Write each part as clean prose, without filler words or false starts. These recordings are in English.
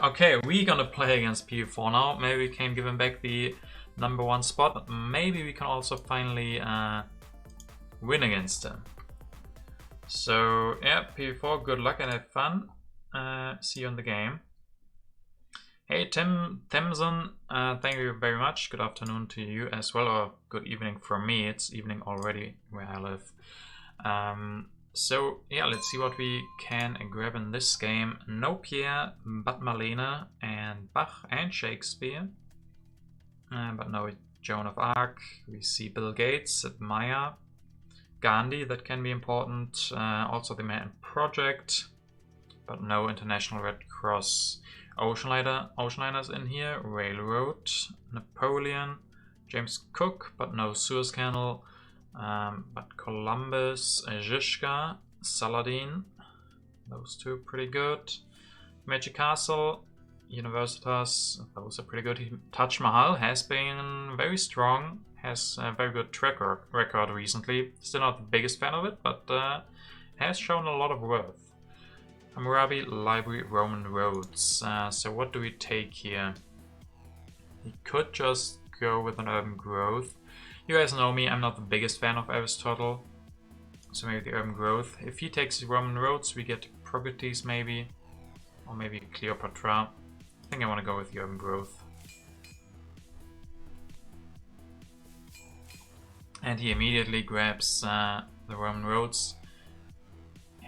Okay, we're gonna play against PV4 now. Maybe we can give him back the #1 spot, but maybe we can also finally win against him. So yeah, PV4, good luck and have fun. See you in the game. Hey Timson, thank you very much. Good afternoon to you as well, or good evening for me. It's evening already where I live. So yeah, let's see what we can grab in this game. No Pierre, but Marlene and Bach and Shakespeare. But no Joan of Arc. We see Bill Gates, Maya, Gandhi, that can be important. Also the Man Project, but no International Red Cross. Oceanliners in here. Railroad, Napoleon, James Cook, but no Suez Canal. But Columbus, Zizka, Saladin, those two pretty good. Magic Castle, Universitas, those are pretty good. Taj Mahal has been very strong, has a very good track record recently. Still not the biggest fan of it, but has shown a lot of worth. Hammurabi, Library, Roman Roads. So what do we take here? We could just go with an urban growth. You guys know me, I'm not the biggest fan of Aristotle, so maybe the urban growth. If he takes the Roman roads, we get Properties maybe, or maybe Cleopatra. I think I want to go with the urban growth. And he immediately grabs the Roman roads.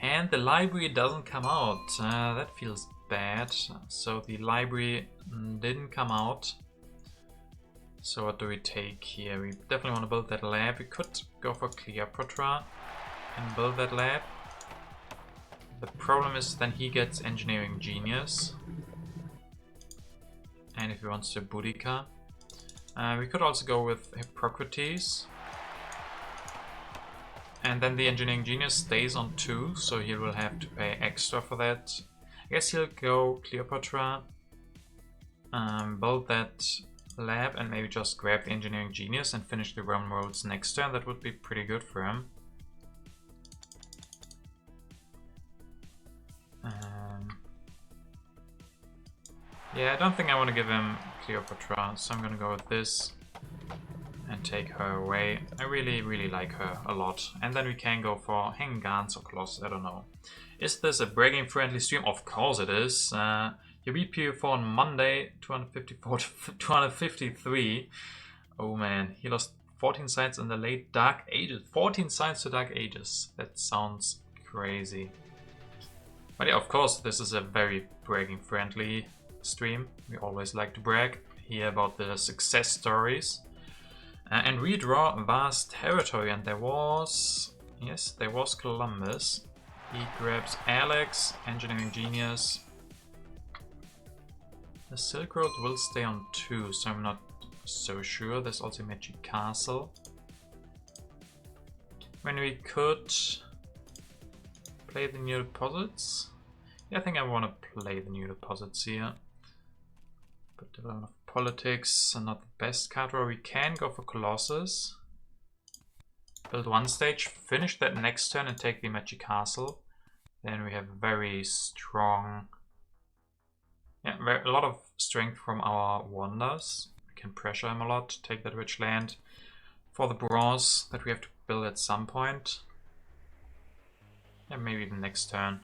And the library doesn't come out, that feels bad. So the library didn't come out. So what do we take here? We definitely want to build that lab. We could go for Cleopatra and build that lab. The problem is then he gets Engineering Genius. And if he wants to Boudica. We could also go with Hippocrates. And then the Engineering Genius stays on 2, so he will have to pay extra for that. I guess he'll go Cleopatra, build that lab, and maybe just grab the Engineering Genius and finish the Roman roads next turn. That would be pretty good for him. Yeah, I don't think I want to give him Cleopatra, so I'm gonna go with this and take her away. I really like her a lot. And then we can go for Hangans or Colossus, I don't know. Is this a bragging friendly stream? Of course it is. You beat PV4 on Monday, 254 to 253. Oh man, he lost 14 sides in the late Dark Ages. 14 sides to Dark Ages. That sounds crazy. But yeah, of course, this is a very bragging friendly stream. We always like to brag, hear about the success stories. And redraw vast territory, and there was Columbus. He grabs Alex, Engineering Genius. The Silk Road will stay on 2, so I'm not so sure. There's also Magic Castle. When we could play the new deposits. Yeah, I think I want to play the new deposits here. But a lot of politics and not the best card draw. We can go for Colossus. Build one stage, finish that next turn and take the Magic Castle. Then we have very strong... Yeah, a lot of strength from our wonders. We can pressure him a lot, take that rich land for the bronze that we have to build at some point. Yeah, maybe even next turn.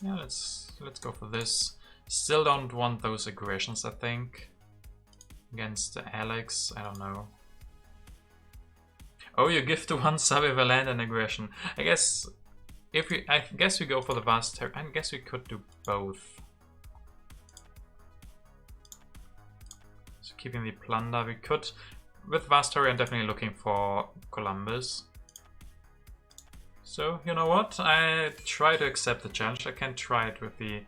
Yeah, let's go for this. Still don't want those aggressions, I think. Against Alex, I don't know. Oh, you give to one sub with a land and aggression. I guess we go for the vast territory. I guess we could do both. So keeping the plunder, we could with vast territory. I'm definitely looking for Columbus. So you know what? I try to accept the challenge. I can try it with the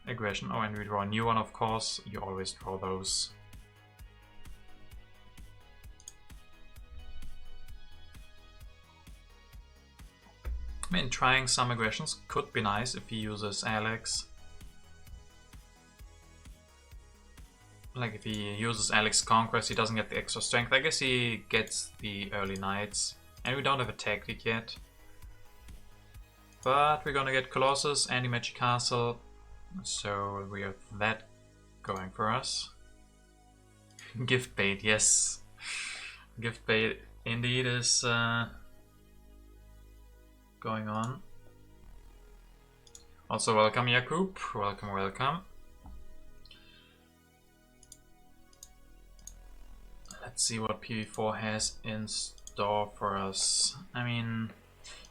aggression. Oh, and we draw a new one, of course. You always draw those. I mean, trying some aggressions could be nice if he uses Alex. Like if he uses Alex Conquest, he doesn't get the extra strength. I guess he gets the early knights. And we don't have a tactic yet. But we're gonna get Colossus and the Magic Castle. So we have that going for us. Gift bait, yes. Gift bait indeed is going on. Also welcome Jakub, welcome, welcome. Let's see what PV4 has in store for us. I mean,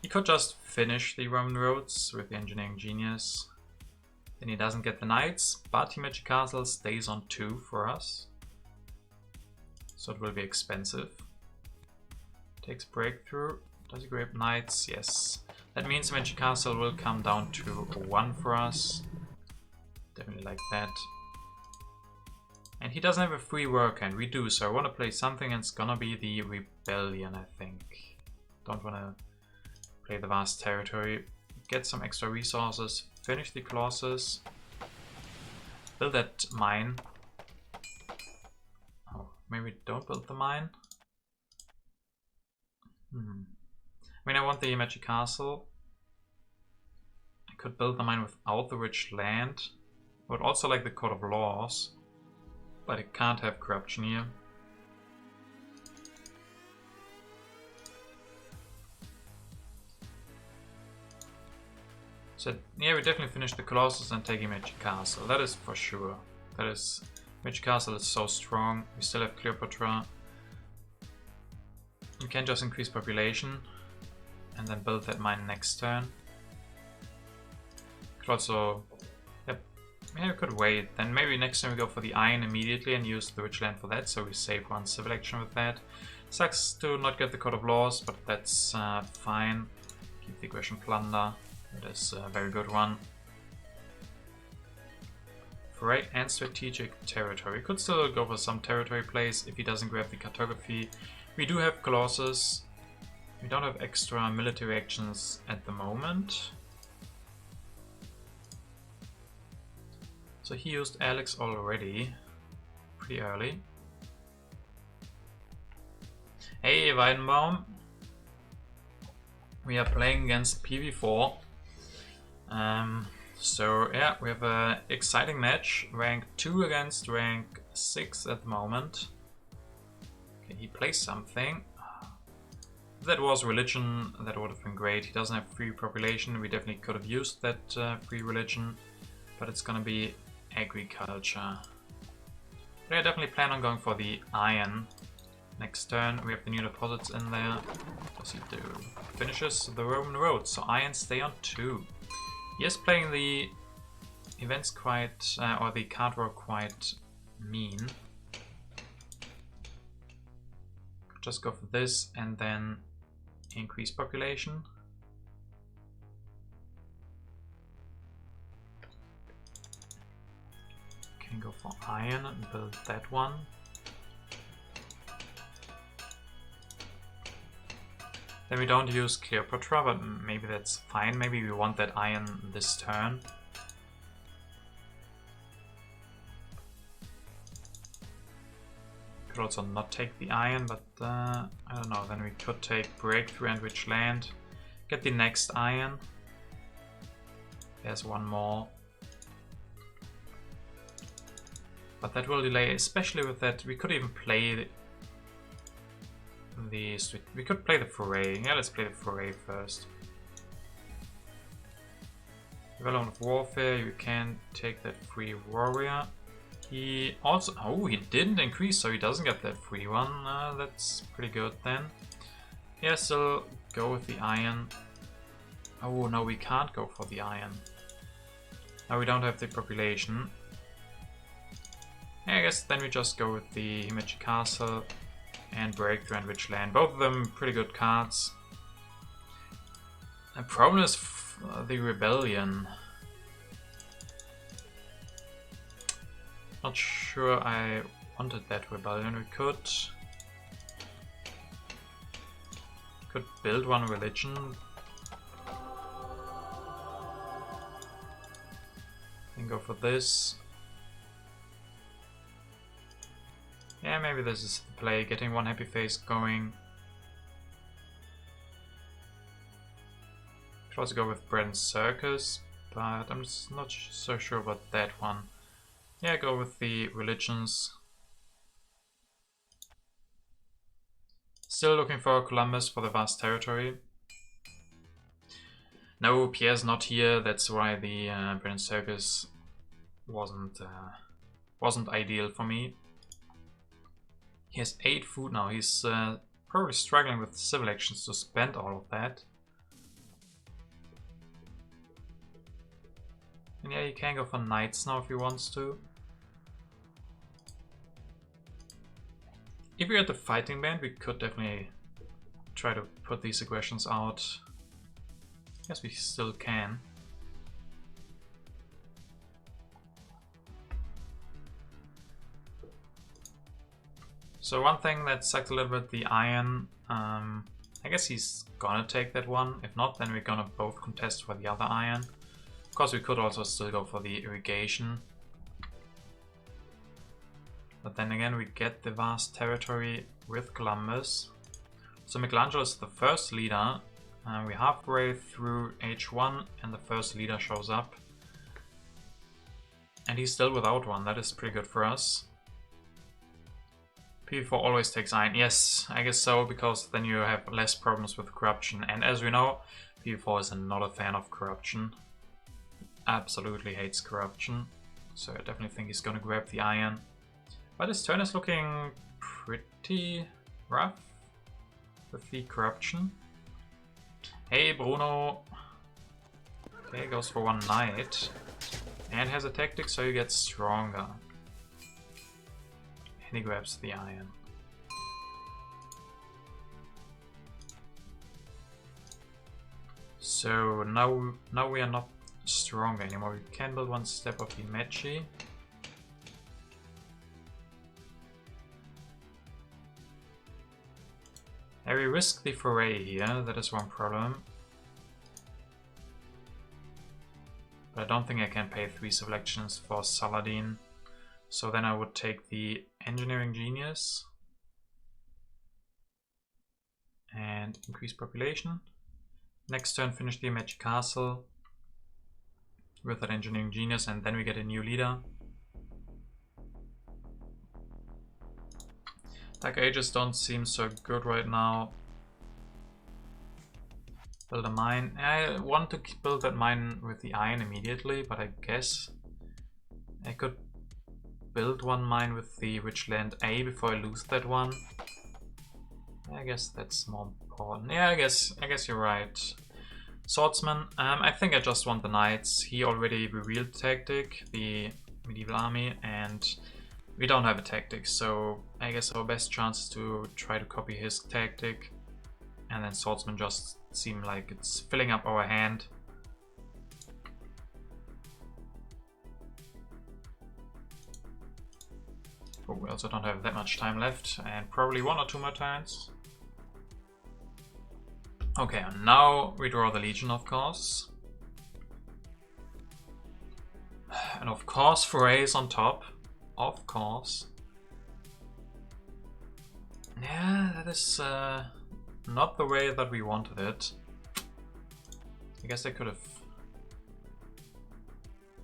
he could just finish the Roman roads with the Engineering Genius. Then he doesn't get the Knights, but Himeji Castle stays on 2 for us. So it will be expensive. Takes Breakthrough. Does he grab Knights? Yes. That means Himeji Castle will come down to 1 for us. Definitely like that. And he doesn't have a free worker, and we do, so I want to play something, and it's gonna be the Rebellion, I think. Don't want to play the vast territory. Get some extra resources, finish the Colossus, build that mine. Oh, maybe don't build the mine. I mean, I want the Magic Castle. I could build the mine without the rich land. I would also like the Code of Laws, but it can't have corruption here. So yeah, we definitely finish the Colossus and take Magic Castle. That is for sure. That is, Magic Castle is so strong. We still have Cleopatra. We can just increase population and then build that mine next turn. Could also, yep, yeah, we could wait. Then maybe next time we go for the iron immediately and use the rich land for that, so we save 1 civil action with that. Sucks to not get the Code of Laws, but that's fine. Keep the aggression plunder. That is a very good one. Foray and strategic territory. We could still go for some territory plays if he doesn't grab the cartography. We do have Colossus. We don't have extra military actions at the moment. So he used Alex already. Pretty early. Hey Weidenbaum. We are playing against PV4. So yeah, we have an exciting match. Rank 2 against rank 6 at the moment. Okay, he plays something. If that was religion, that would have been great. He doesn't have free population. We definitely could have used that free religion, but it's gonna be agriculture. But I definitely plan on going for the iron next turn. We have the new deposits in there. What does he do? Finishes the Roman road, so iron stay on 2. He is playing the events quite, or the card draw quite mean. Just go for this and then increase population. Can go for iron and build that one. Then we don't use Cleopatra, but maybe that's fine. Maybe we want that iron this turn. Could also not take the iron, but I don't know. Then we could take Breakthrough and Rich Land. Get the next iron. There's one more. But that will delay, especially with that. We could even play we could play the Foray. Yeah, let's play the Foray first. Development of Warfare, you can take that free warrior. He also, oh, he didn't increase, so he doesn't get that free one. That's pretty good then. Yeah, so go with the iron. Oh no, we can't go for the iron. Now we don't have the population. Yeah, I guess then we just go with the Himeji Castle and Breakthrough and Rich Land. Both of them pretty good cards. The problem is the Rebellion. Not sure I wanted that Rebellion. We could build one religion. And go for this. Yeah, maybe this is the play, getting one happy face going. Could also go with Bread and Circus. but I'm just not so sure about that one. Yeah, go with the religions. Still looking for Columbus for the vast territory. No, Pierre's not here. That's why the British Circus wasn't ideal for me. He has 8 food now. He's probably struggling with civil actions to spend all of that. And yeah, he can go for knights now if he wants to. If we had the fighting band, we could definitely try to put these aggressions out. Yes, we still can. So one thing that sucked a little bit, the iron. I guess he's gonna take that one. If not, then we're gonna both contest for the other iron. Of course, we could also still go for the irrigation. But then again, we get the vast territory with Columbus. So Michelangelo is the first leader. We're halfway through H1 and the first leader shows up. And he's still without one. That is pretty good for us. PV4 always takes iron. Yes, I guess so, because then you have less problems with corruption. And as we know, PV4 is not a fan of corruption. Absolutely hates corruption. So I definitely think he's gonna grab the iron. But his turn is looking pretty rough with the corruption. Hey Bruno. Okay, goes for one knight. And has a tactic, so he gets stronger. And he grabs the iron. So now we are not stronger anymore. We can build one step of the Mechi. And we risk the foray here, that is one problem. But I don't think I can pay 3 selections for Saladin. So then I would take the Engineering Genius. And increase population. Next turn finish the Magic Castle. With that Engineering Genius, and then we get a new leader. Dark Ages don't seem so good right now. Build a mine. I want to build that mine with the iron immediately, but I guess I could build one mine with the rich land A before I lose that one. I guess that's more important. Yeah, I guess you're right. Swordsman. I think I just want the knights. He already revealed tactic, the medieval army, and we don't have a tactic, so I guess our best chance is to try to copy his tactic. And then Swordsman just seem like it's filling up our hand. Oh, we also don't have that much time left, and probably 1 or 2 more turns. Okay, and now we draw the Legion, of course. And of course, foray is on top. Of course. Yeah, that is not the way that we wanted it. I guess I could have...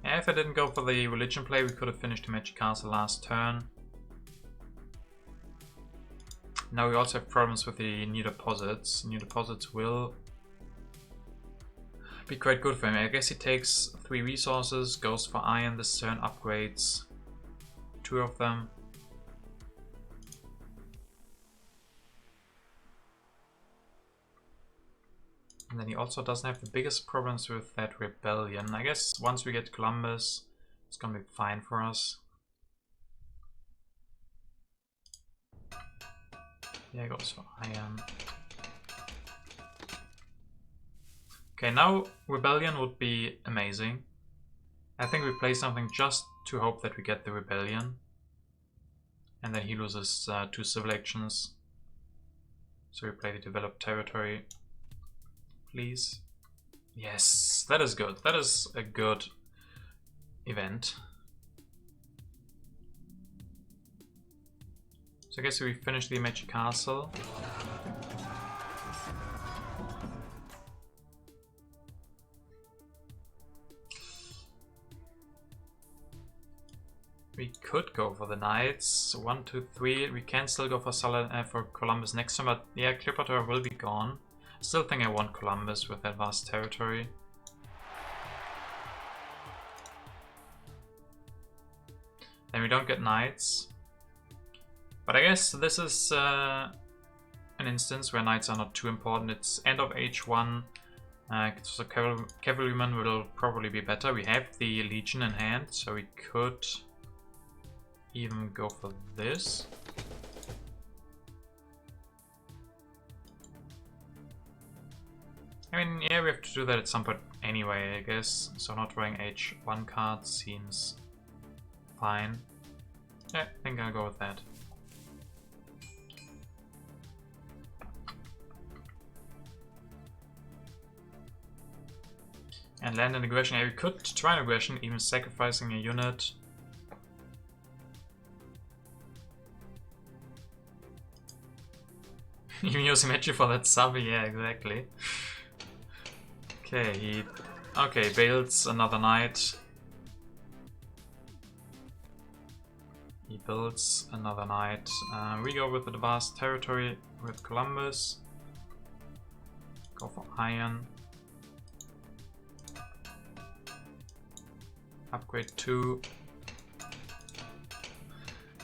Yeah, if I didn't go for the religion play, we could have finished the Magic Castle last turn. Now we also have problems with the new deposits. New deposits will be quite good for him. I guess he takes 3 resources, goes for iron this turn, upgrades 2 of them. And then he also doesn't have the biggest problems with that rebellion. I guess once we get Columbus, it's gonna be fine for us. Yeah, he goes for iron. Okay, now rebellion would be amazing. I think we play something just to hope that we get the rebellion. And then he loses 2 civil actions. So we play the developed territory. Please. Yes, that is good. That is a good event. So I guess we finish the Magic Castle. We could go for the knights. 1, 2, 3. We can still go for for Columbus next time, but yeah, Cleopatra will be gone. Still think I want Columbus with that vast territory. Then we don't get knights. But I guess this is an instance where knights are not too important. It's end of H1. So cavalryman will probably be better. We have the legion in hand, so we could even go for this. I mean, yeah, we have to do that at some point anyway, I guess. So not drawing H1 cards seems fine. Yeah, I think I'll go with that. And land an aggression. Yeah, we could try an aggression, even sacrificing a unit. Even using Mechi for that sub, yeah, exactly. Okay, he builds another knight. He builds another knight. We go with the vast territory with Columbus. Go for iron. Upgrade 2.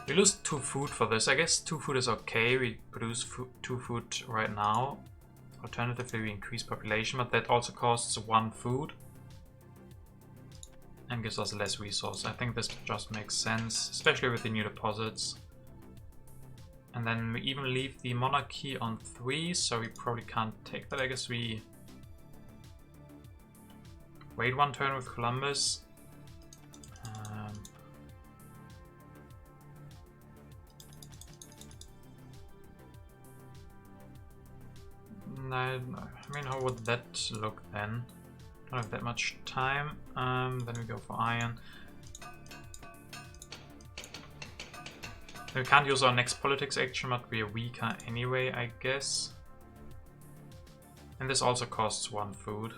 We lose 2 food for this. I guess 2 food is okay. We produce 2 food right now. Alternatively, we increase population, but that also costs 1 food. And gives us less resource. I think this just makes sense, especially with the new deposits. And then we even leave the monarchy on 3, so we probably can't take that. I guess we wait 1 turn with Columbus. I mean, how would that look then? Don't have that much time. Then we go for iron. We can't use our next politics action, but we are weaker anyway, I guess. And this also costs 1 food.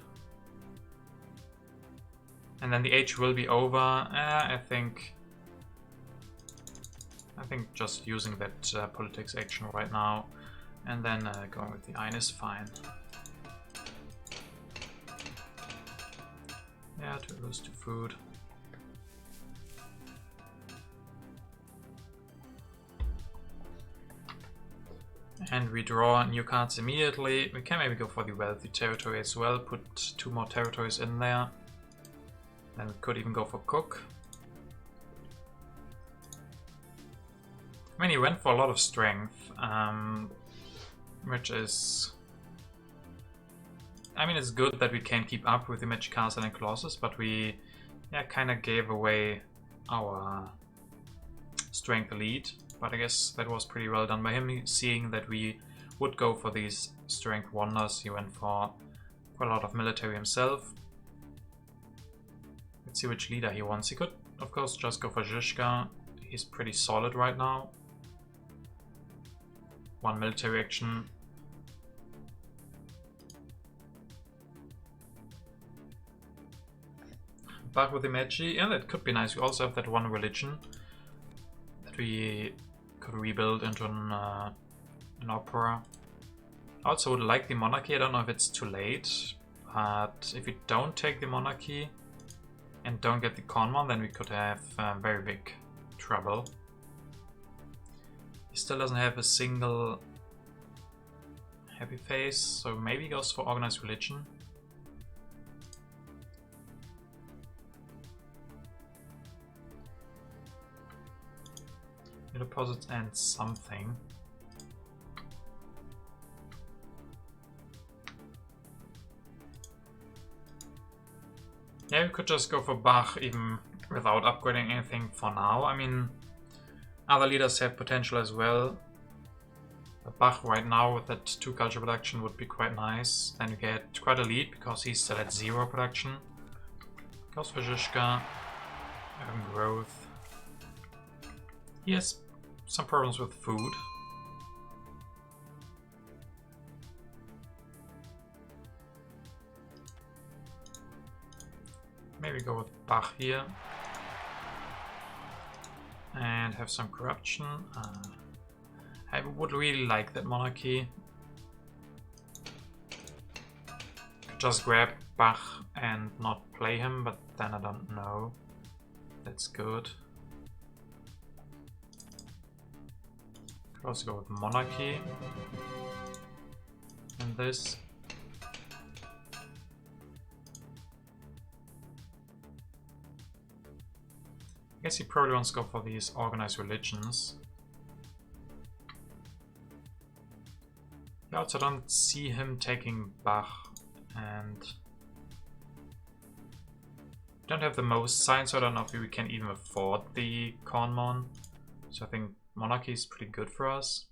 And then the age will be over. I think just using that politics action right now. And then going with the iron is fine. Yeah, to lose 2 food. And we draw new cards immediately. We can maybe go for the wealthy territory as well, put 2 more territories in there. Then we could even go for cook. I mean, he went for a lot of strength. Which is... I mean, it's good that we can keep up with the Magic Castle and Colossus, but we kind of gave away our strength lead. But I guess that was pretty well done by him, seeing that we would go for these strength wonders. He went for quite a lot of military himself. Let's see which leader he wants. He could, of course, just go for Zizka. He's pretty solid right now. 1 military action. Back with the Meiji, yeah, that could be nice. We also have that 1 religion that we could rebuild into an opera. I also would like the monarchy. I don't know if it's too late, but if we don't take the monarchy and don't get the Conmon, then we could have very big trouble. He still doesn't have a single happy face, so maybe he goes for organized religion. Deposits and something. Yeah, we could just go for Bach even without upgrading anything for now. I mean, other leaders have potential as well. But Bach right now with that 2 culture production would be quite nice. Then you get quite a lead because he's still at 0 production. Goes for Zizka. Growth. He has some problems with food. Maybe go with Bach here. and have some corruption. I would really like that monarchy. Just grab Bach and not play him, but then I don't know. That's good. Could also go with monarchy. And this. I guess he probably wants to go for these organized religions. I also don't see him taking Bach, and don't have the most science, so I don't know if we can even afford the Conmon. So I think monarchy is pretty good for us.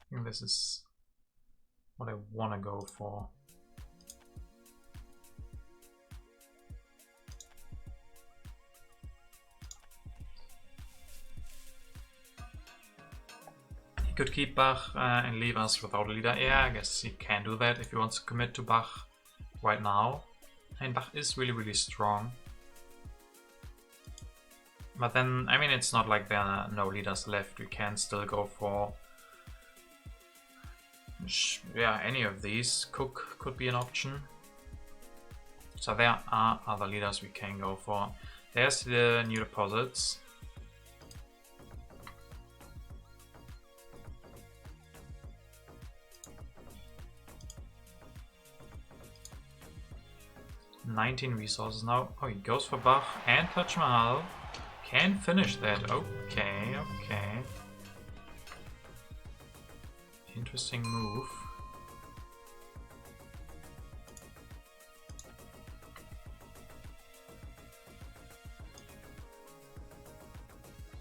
I think this is what I want to go for. He could keep Bach and leave us without a leader. Yeah, I guess he can do that if he wants to commit to Bach right now. And Bach is really, really strong. But then, I mean, it's not like there are no leaders left. We can still go for... yeah, any of these. Cook could be an option. So there are other leaders we can go for. There's the new deposits. $19 resources now. Oh, he goes for Bach and Taj Mahal. Can finish that. Okay, okay. Interesting move.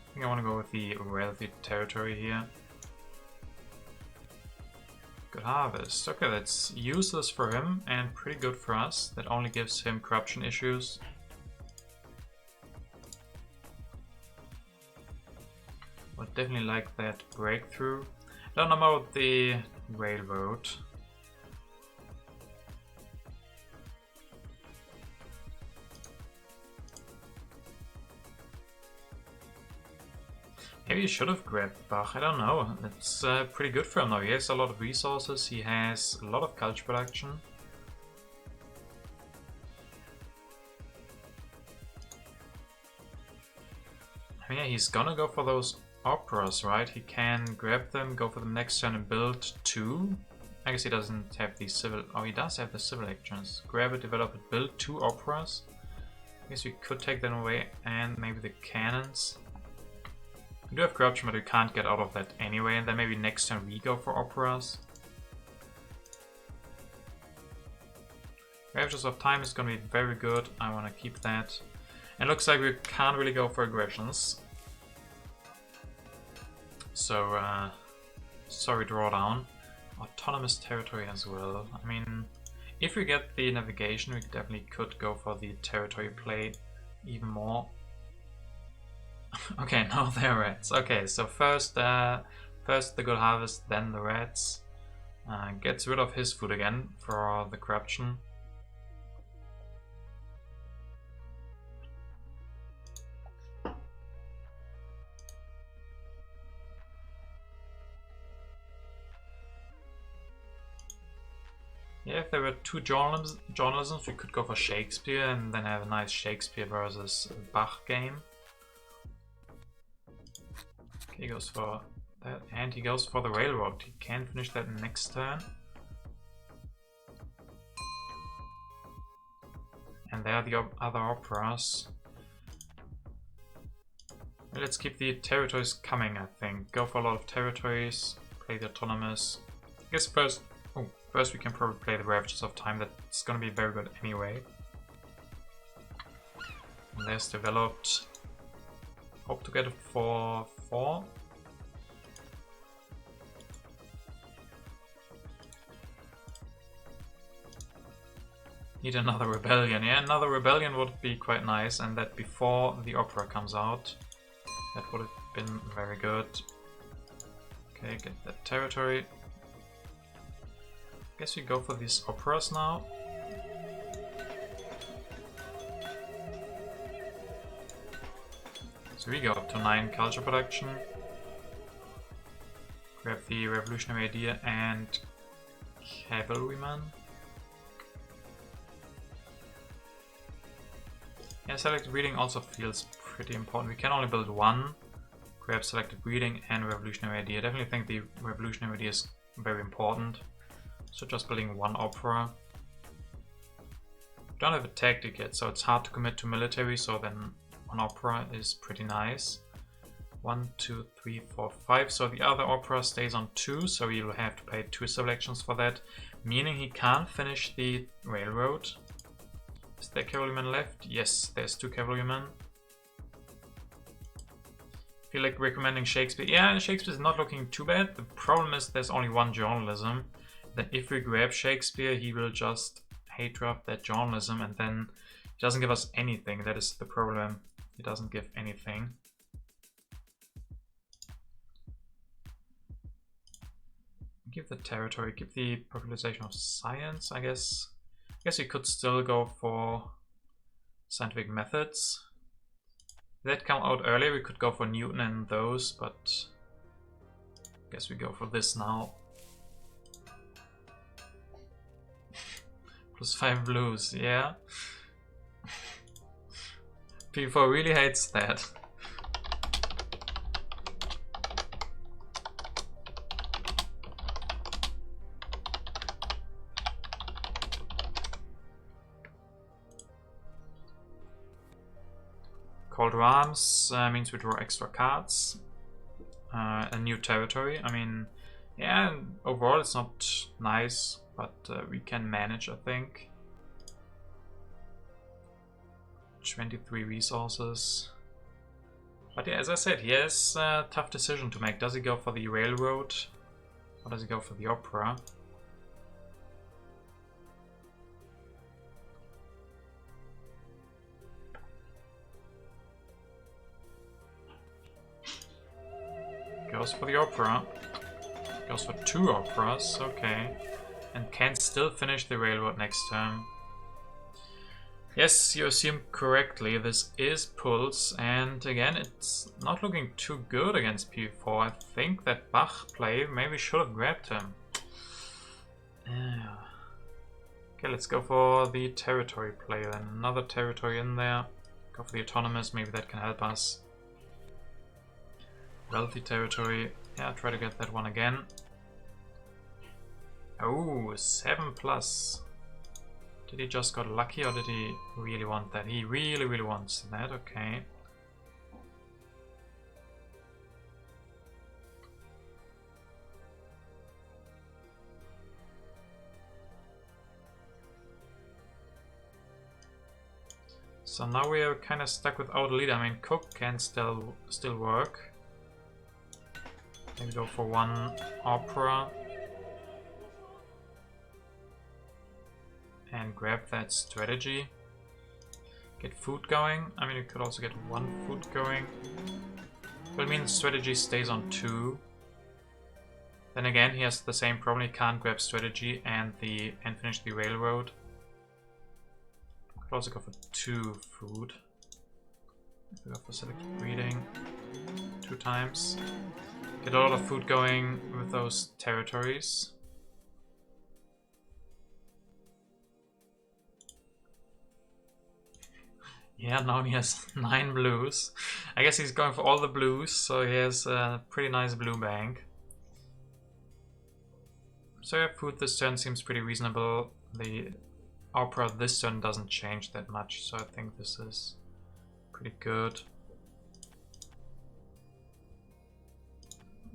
I think I want to go with the wealthy territory here. Good harvest. Okay, that's useless for him and pretty good for us. That only gives him corruption issues. Would definitely like that breakthrough. Don't know about the railroad. Maybe he should have grabbed Bach, I don't know. It's pretty good for him now. He has a lot of resources, he has a lot of culture production. I mean, yeah, he's gonna go for those operas, right? He can grab them, go for the next turn and build 2. I guess he doesn't have the civil... oh, he does have the civil actions. Grab it, develop it, build 2 operas. I guess we could take them away, and maybe the cannons. We do have corruption, but we can't get out of that anyway, and then maybe next turn we go for operas. Ravages of Time is going to be very good. I want to keep that. And looks like we can't really go for aggressions. So, sorry, drawdown. Autonomous territory as well. I mean, if we get the navigation, we definitely could go for the territory play even more. Okay, now they're reds. Okay, so first the good harvest, then the reds. Gets rid of his food again for the corruption. Yeah, if there were 2 journalisms, we could go for Shakespeare and then have a nice Shakespeare versus Bach game. He goes for that, and he goes for the railroad. He can finish that next turn. And there are the other operas. Let's keep the territories coming, I think. Go for a lot of territories, play the autonomous. I guess first we can probably play the Ravages of Time. That's gonna be very good anyway. And there's developed. Hope to get it for 4. Need another rebellion. Yeah, another rebellion would be quite nice, and that before the opera comes out. That would have been very good. Okay, get that territory. Guess we go for these operas now. So we go up to 9 culture production. Grab the revolutionary idea and cavalryman. Yeah, selected breeding also feels pretty important. We can only build one. Grab selected breeding and revolutionary idea. I definitely think the revolutionary idea is very important. So just building one opera. Don't have a tactic yet, so it's hard to commit to military, so then one opera is pretty nice. 1, 2, 3, 4, 5. So the other opera stays on 2, so you'll have to pay 2 selections for that, meaning he can't finish the railroad. Is there cavalryman left? Yes, there's 2 cavalrymen. Feel like recommending Shakespeare. Yeah, Shakespeare is not looking too bad. The problem is there's only one journalism. Then if we grab Shakespeare, he will just hate draft that journalism, and then he doesn't give us anything. That is the problem. He doesn't give anything. Give the territory, give the popularization of science, I guess. I guess we could still go for scientific methods. If that come out earlier, we could go for Newton and those, but I guess we go for this now. Plus 5 blues, yeah. PV4 really hates that. Cold Arms means we draw extra cards. A new territory. I mean, yeah, overall it's not nice, but we can manage, I think. 23 resources. But yeah, as I said, he has a tough decision to make. Does he go for the railroad or does he go for the opera? Goes for the opera. Goes for 2 operas, okay. And can still finish the railroad next turn. Yes, you assume correctly, this is Pulse, and again, it's not looking too good against PV4. I think that Bach play maybe should have grabbed him. Yeah. Okay, let's go for the territory play then. Another territory in there. Go for the autonomous, maybe that can help us. Wealthy territory. Yeah, try to get that one again. Oh, 7+. Did he just got lucky or did he really want that? He really wants that, okay. So now we are kind of stuck without a leader. I mean, Cook can still work. Maybe go for 1 opera. And grab that strategy. Get food going. I mean, you could also get 1 food going. But I mean, strategy stays on 2. Then again, he has the same problem. He can't grab strategy and finish the railroad. Could also go for 2 food. If we go for selective breeding 2 times. Get a lot of food going with those territories. Yeah, now he has 9 blues. I guess he's going for all the blues, so he has a pretty nice blue bank. So yeah, food this turn seems pretty reasonable. The opera this turn doesn't change that much, so I think this is pretty good.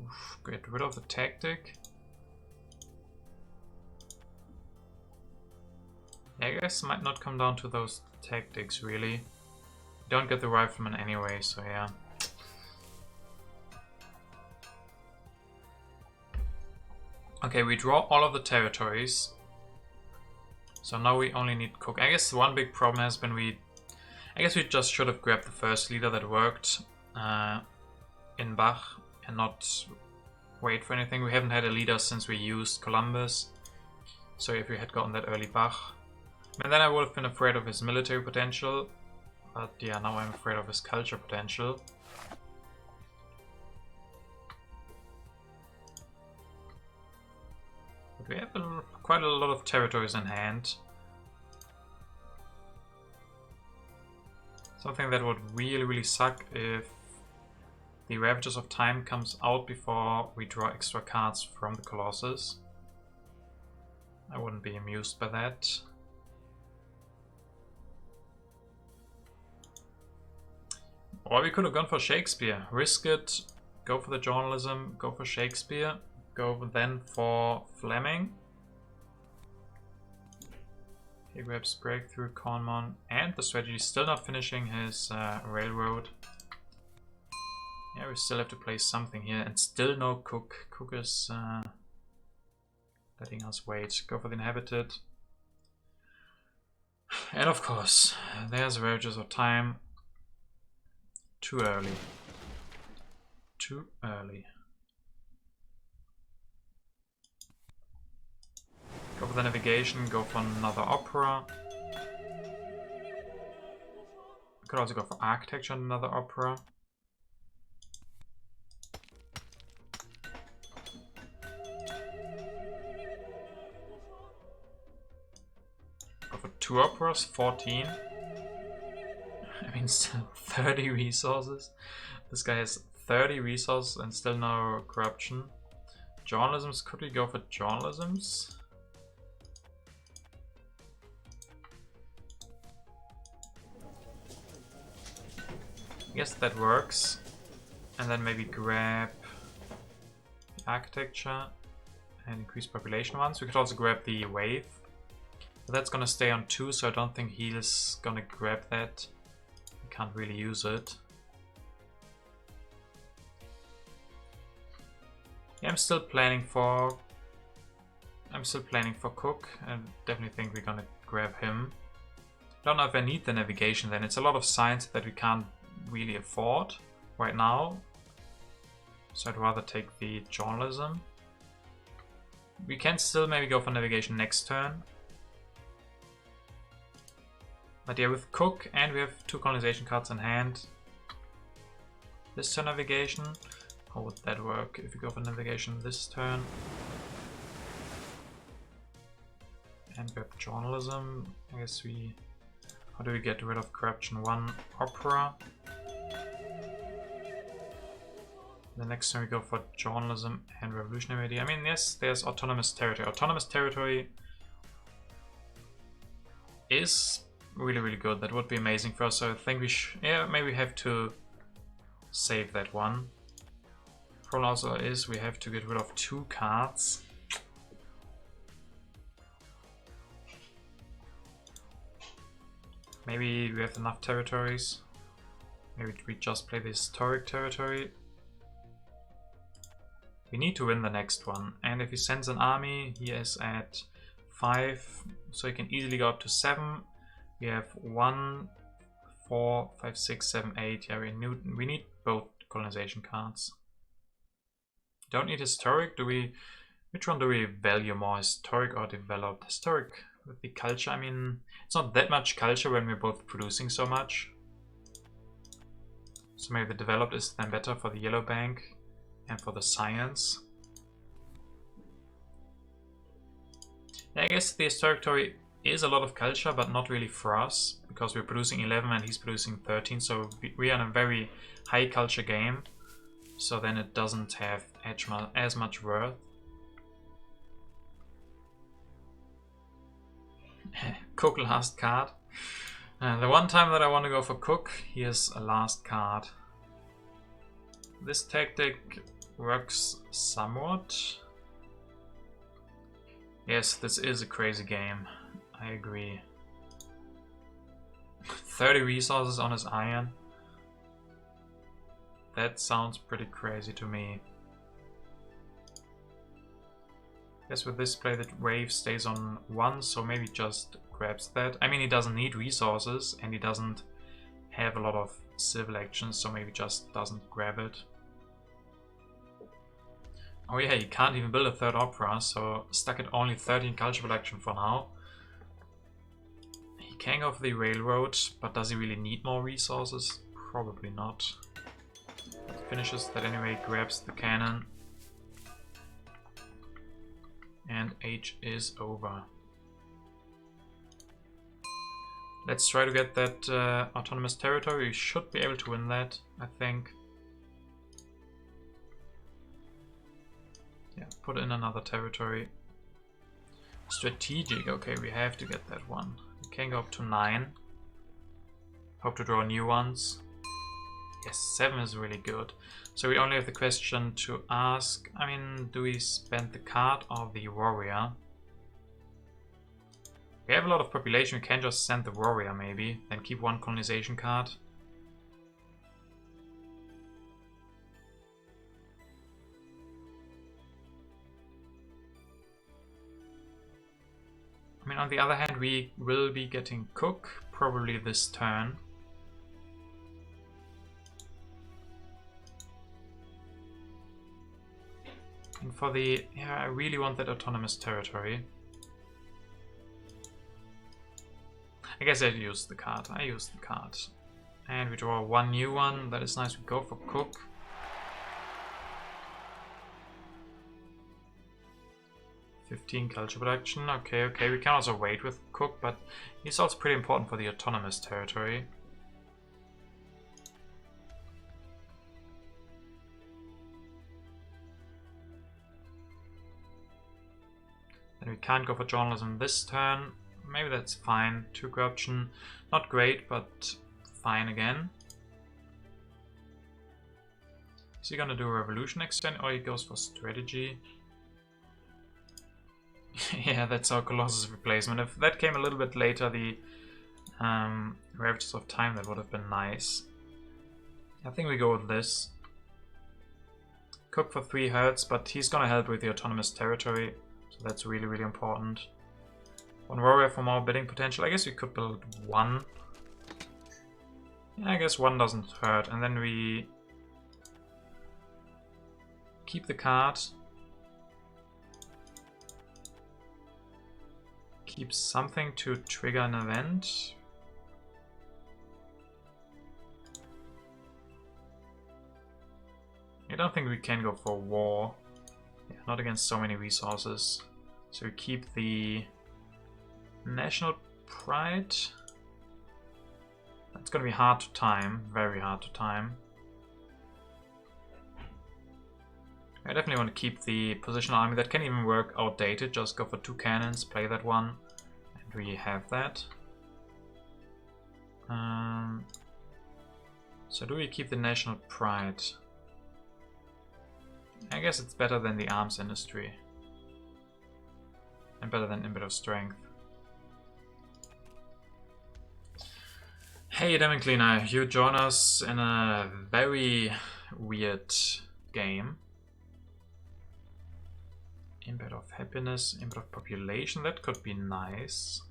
Oof, get rid of the tactic. Yeah, I guess it might not come down to those tactics really. Don't get the rifleman anyway, so yeah. Okay, we draw all of the territories. So now we only need Cook. I guess one big problem has been I guess we just should have grabbed the first leader that worked in Bach and not wait for anything. We haven't had a leader since we used Columbus. So if we had gotten that early Bach. And then I would have been afraid of his military potential. But yeah, now I'm afraid of his culture potential. But we have quite a lot of territories in hand. Something that would really suck if the Ravages of Time comes out before we draw extra cards from the Colossus. I wouldn't be amused by that. Or we could have gone for Shakespeare. Risk it, go for the journalism, go for Shakespeare, go then for Fleming. He grabs Breakthrough, Conmon, and the strategy is still not finishing his railroad. Yeah, we still have to play something here, and still no Cook. Cook is letting us wait. Go for the Inhabited. And of course, there's Ravages of Time. Too early. Too early. Go for the Navigation, go for another Opera. Could also go for Architecture and another Opera. Go for 2 Operas, 14. I mean, still 30 resources. This guy has 30 resources and still no corruption. Journalisms, could we go for journalisms? I guess that works. And then maybe grab the architecture and increase population ones. We could also grab the wave. But that's gonna stay on 2, so I don't think he's gonna grab that. We can't really use it. Yeah, I'm still planning for Cook. I definitely think we're gonna grab him. Don't know if I need the navigation then. It's a lot of science that we can't really afford right now. So I'd rather take the journalism. We can still maybe go for navigation next turn. But yeah, with Cook and we have 2 colonization cards in hand. This turn navigation. How would that work if we go for navigation this turn? And grab journalism. I guess we... How do we get rid of corruption? 1 Opera. The next turn we go for journalism and revolutionary idea. I mean, yes, there's autonomous territory. Autonomous territory is really good. That would be amazing for us. So I think we maybe have to save that one. Problem also is we have to get rid of 2 cards. Maybe we have enough territories. Maybe we just play the historic territory. We need to win the next one. And if he sends an army, he is at 5. So he can easily go up to 7. We have 1, 4, 5, 6, 7, 8. Yeah, we need both colonization cards. Don't need historic. Which one do we value more? Historic or developed? Historic with the culture. I mean, it's not that much culture when we're both producing so much. So maybe the developed is then better for the yellow bank and for the science. Yeah, I guess the historic territory is a lot of culture, but not really for us, because we're producing 11 and he's producing 13, so we are in a very high culture game, so then it doesn't have as much worth. Cook last card. The one time that I want to go for Cook, here's a last card. This tactic works somewhat. Yes, this is a crazy game. I agree. 30 resources on his iron. That sounds pretty crazy to me. Guess with this play the wave stays on 1, so maybe just grabs that. I mean, he doesn't need resources and he doesn't have a lot of civil actions, so maybe just doesn't grab it. Oh yeah, he can't even build a 3rd opera, so stuck at only 13 culture production for now. He He can go for the railroad, but does he really need more resources? Probably not. Finishes that anyway, grabs the cannon. And H is over. Let's try to get that autonomous territory. We should be able to win that, I think. Yeah, put in another territory. Strategic, okay, we have to get that one. We can go up to 9. Hope to draw new ones. Yes, 7 is really good. So we only have the question to ask, I mean, do we spend the card or the warrior? We have a lot of population, we can just send the warrior maybe, then keep one colonization card. I mean, on the other hand, we will be getting Cook, probably this turn. And for the... yeah, I really want that autonomous territory. I guess I used the card. I used the card. And we draw one new one. That is nice. We go for Cook. $15 culture production. Okay, okay. We can also wait with Cook, but he's also pretty important for the autonomous territory. And we can't go for journalism this turn. Maybe that's fine. 2 corruption. Not great, but fine again. Is he gonna do a revolution extend or he goes for strategy? Yeah, that's our Colossus replacement. If that came a little bit later, the Ravages of Time, that would have been nice. I think we go with this. Cook for 3 hertz, but he's gonna help with the autonomous territory. So that's really, really important. 1 warrior for more bidding potential. I guess we could build 1. Yeah, I guess 1 doesn't hurt. And then we keep the card. Keep something to trigger an event. I don't think we can go for war. Yeah, not against so many resources. So we keep the national pride. That's gonna be hard to time, very hard to time. I definitely want to keep the positional army. That can even work outdated. Just go for 2 cannons, play that one, and we have that. So do we keep the national pride? I guess it's better than the arms industry. And better than Impetus of Strength. Hey Demon Cleaner, you join us in a very weird game. Impact of Happiness, Impact of Population, that could be nice.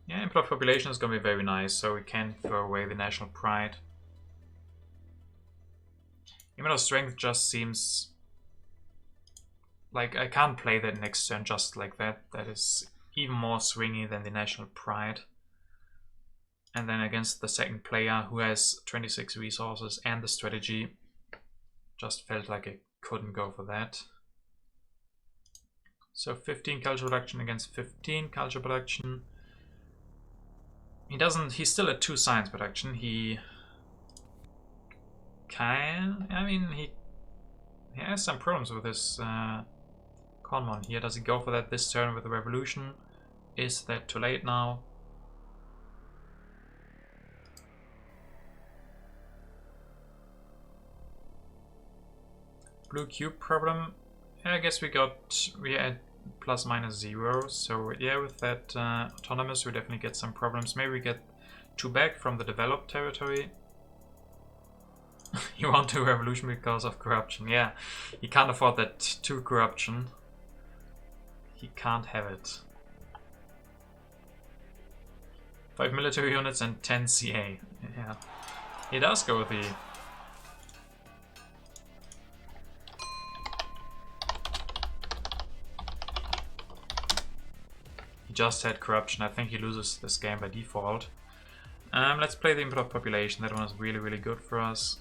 Yeah, Impact of Population is gonna be very nice, so we can throw away the national pride. Impact of Strength just seems like I can't play that next turn just like that. That is even more swingy than the national pride. And then against the second player who has 26 resources and the strategy, just felt like I couldn't go for that. So 15 culture production against 15 culture production. He's still at 2 science production. He has some problems with his Conmon here. Does he go for that this turn with the revolution? Is that too late now? Blue cube problem. I guess we had plus minus 0. So yeah, with that autonomous we definitely get some problems. Maybe we get 2 back from the developed territory. You want to revolution because of corruption. Yeah, he can't afford that 2 corruption. He can't have it. 5 military units and 10 CA. Yeah, he does go with the... He just had corruption. I think he loses this game by default. Let's play the input of population. That one is really, really good for us.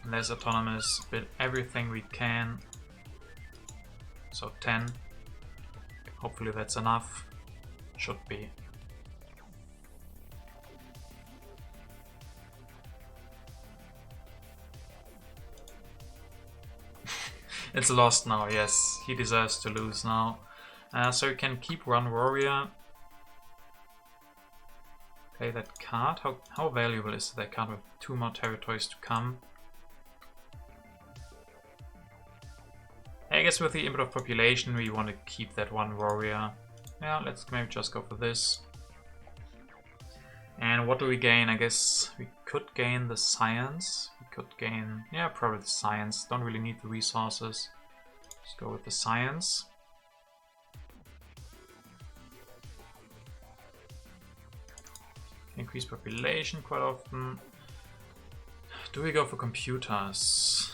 Less autonomous, build everything we can. So 10. Hopefully that's enough. Should be. It's lost now, yes. He deserves to lose now. So we can keep one warrior. Play that card. How valuable is that card with 2 more territories to come? I guess with the input of population we want to keep that one warrior. Yeah, let's maybe just go for this. And what do we gain? I guess we could gain the science. We could gain, yeah, probably the science. Don't really need the resources. Let's go with the science. Increase population quite often. Do we go for computers?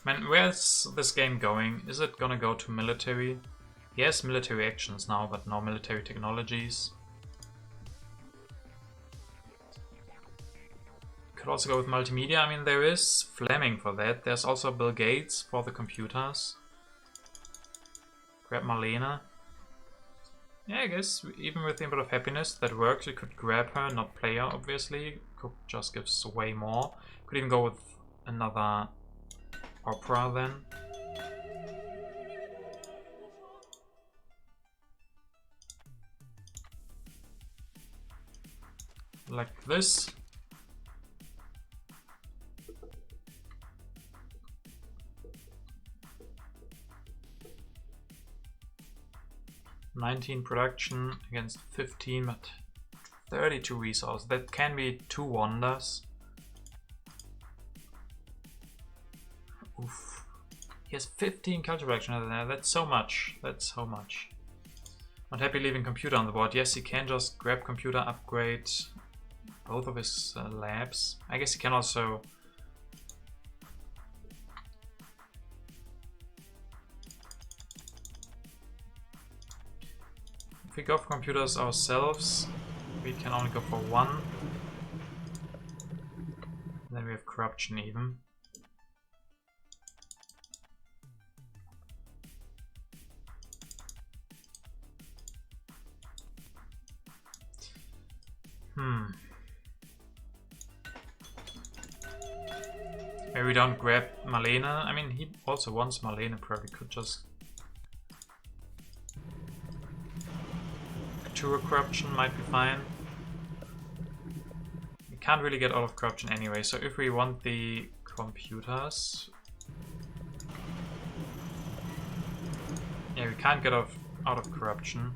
Man, where's this game going? Is it gonna go to military? Yes, military actions now, but no military technologies. Could also go with multimedia. I mean, there is Fleming for that. There's also Bill Gates for the computers. Grab Marlene. Yeah, I guess even with the input of happiness that works. We could grab her, not play her, obviously. Cook just gives way more. Could even go with another opera then. Like this. $19 production against 15, but 32 resource. That can be 2 wonders. Oof. He has 15 culture production. That's so much. That's so much. Not happy leaving computer on the board. Yes, he can just grab computer, upgrade both of his labs. I guess he can also... If we go for computers ourselves, we can only go for 1. Then we have corruption even. Maybe we don't grab Marlene. I mean, he also wants Marlene, probably could just... 2 corruption might be fine. We can't really get out of corruption anyway, so if we want the computers... Yeah, we can't get out of corruption.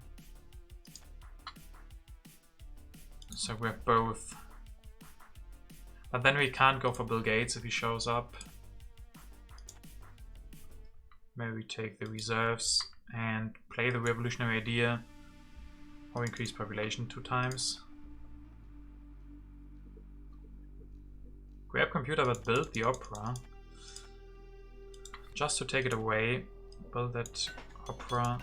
So we have both. But then we can't go for Bill Gates if he shows up. Maybe we take the reserves and play the revolutionary idea. Or increase population 2 times. Grab computer but build the opera. Just to take it away. Build that opera.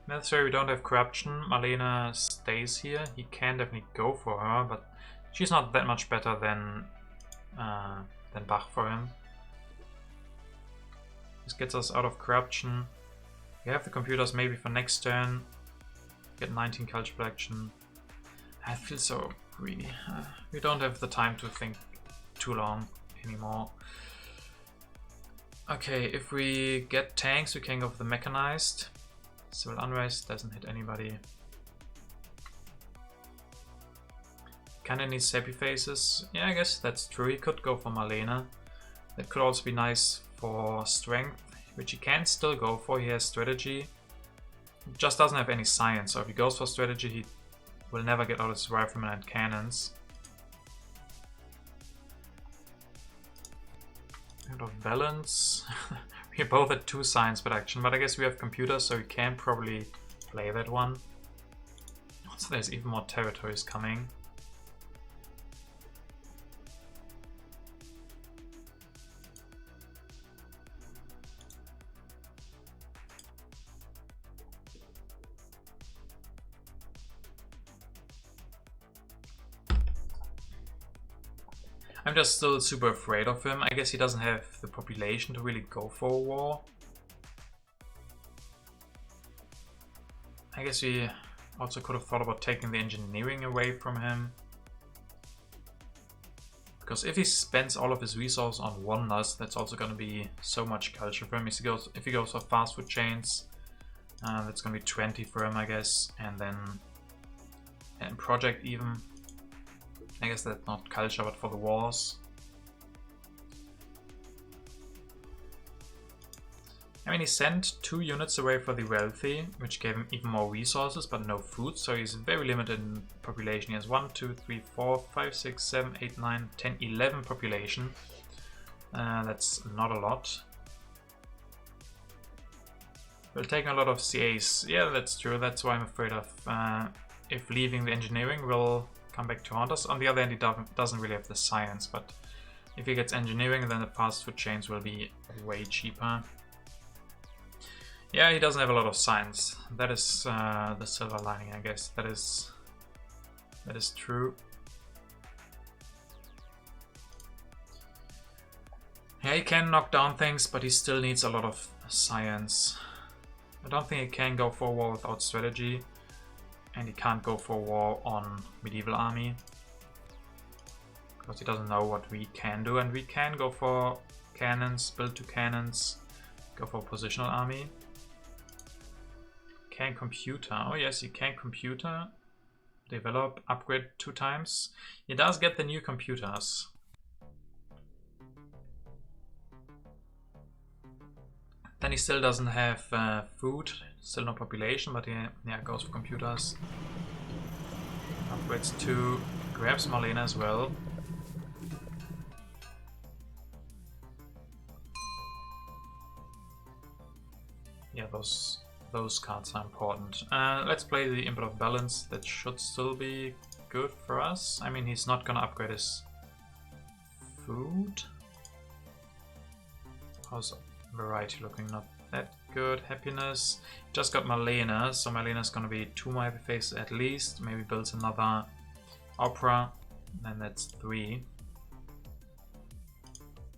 Necessary, we don't have corruption. Marlene stays here. He can definitely go for her, but she's not that much better than Bach for him. This gets us out of corruption. We have the computers maybe for next turn. Get 19 culture production. I feel so greedy. We don't have the time to think too long anymore. Okay, if we get tanks, we can go for the mechanized. Civil unrest doesn't hit anybody. Kinda needs happy faces. Yeah, I guess that's true. He could go for Marlene. That could also be nice for strength, which he can still go for. He has strategy. He just doesn't have any science, so if he goes for strategy, he will never get out of his riflemen and cannons. Out of balance. We both at 2 science production, but I guess we have computers, so we can probably play that one. Also, there's even more territories coming. I'm just still super afraid of him. I guess he doesn't have the population to really go for a war. I guess we also could have thought about taking the engineering away from him. Because if he spends all of his resources on wonders, that's also going to be so much culture for him. If he goes for fast food chains, that's going to be 20 for him, I guess. And then project even. I guess that's not culture, but for the wars. I mean, he sent 2 units away for the wealthy, which gave him even more resources, but no food, so he's very limited in population. He has 1, 2, 3, 4, 5, 6, 7, 8, 9, 10, 11 population. That's not a lot. We'll take a lot of CAs. Yeah, that's true. That's why I'm afraid of if leaving the engineering will come back to haunt us. On the other hand, he doesn't really have the science, but if he gets engineering, then the fast food chains will be way cheaper. Yeah, he doesn't have a lot of science. That is the silver lining, I guess. That is true. Yeah, he can knock down things, but he still needs a lot of science. I don't think he can go for a war without strategy. And he can't go for war on medieval army. Because he doesn't know what we can do. And we can go for cannons, build 2 cannons, go for positional army. Can computer. Oh yes, he can computer. Develop, upgrade 2 times. He does get the new computers. Then he still doesn't have food, still no population, but he goes for computers. Upgrades 2, grabs Marlena as well. Yeah, those cards are important. Let's play the Input of Balance. That should still be good for us. I mean, he's not gonna upgrade his food. How's variety looking? Not that good. Happiness. Just got Marlena, so Marlena's gonna be 2 more happy faces at least. Maybe builds another opera. Then that's 3.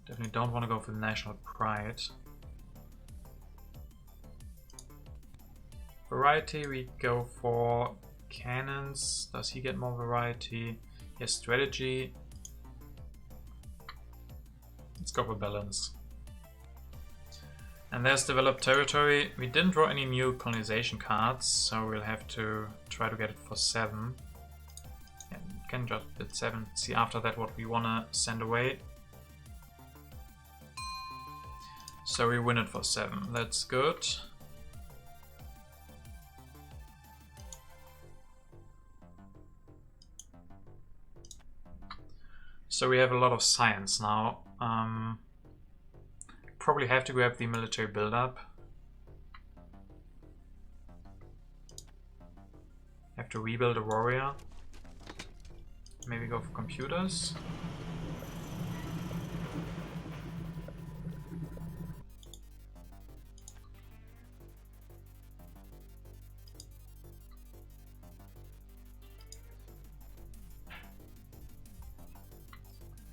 Definitely don't want to go for the national pride. Variety, we go for cannons. Does he get more variety? Yes, strategy. Let's go for balance. And there's developed territory. We didn't draw any new colonization cards, so we'll have to try to get it for 7. Yeah, can just bid 7. See after that what we want to send away. So we win it for 7. That's good. So we have a lot of science now. Probably have to grab the military build-up. Have to rebuild a warrior. Maybe go for computers.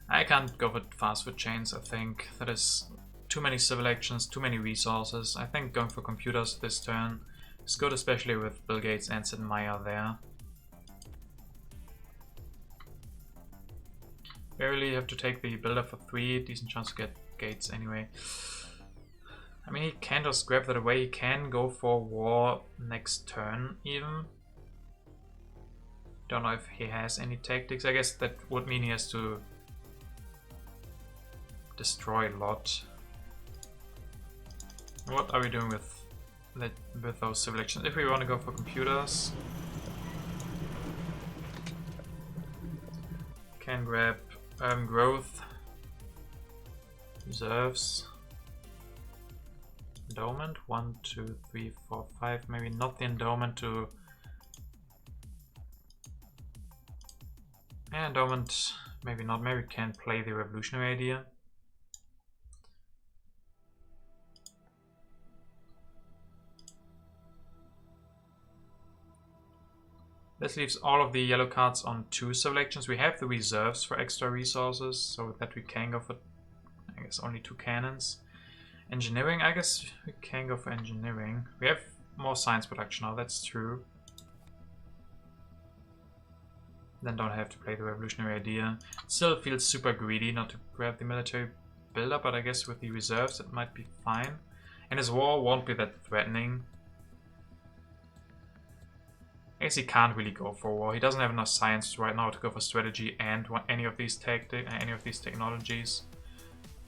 I can't go with fast food chains, I think. That is too many civil actions, too many resources. I think going for computers this turn is good, especially with Bill Gates and Sid Meier there. Barely have to take the builder for 3, decent chance to get Gates anyway. I mean, he can just grab that away, he can go for war next turn even. Don't know if he has any tactics. I guess that would mean he has to destroy a lot. What are we doing with those civil actions? If we want to go for computers, can grab urban growth, reserves, endowment. 1, 2, 3, 4, 5. Maybe not the endowment to... Yeah, endowment, maybe not. Maybe we can play the revolutionary idea. This leaves all of the yellow cards on 2 selections. We have the reserves for extra resources, so that we can go for, I guess, only 2 cannons. Engineering, I guess we can go for engineering. We have more science production now, that's true. Then don't have to play the revolutionary idea. Still feels super greedy not to grab the military buildup, but I guess with the reserves it might be fine. And his war won't be that threatening. I guess he can't really go for war. He doesn't have enough science right now to go for strategy and any of these technologies.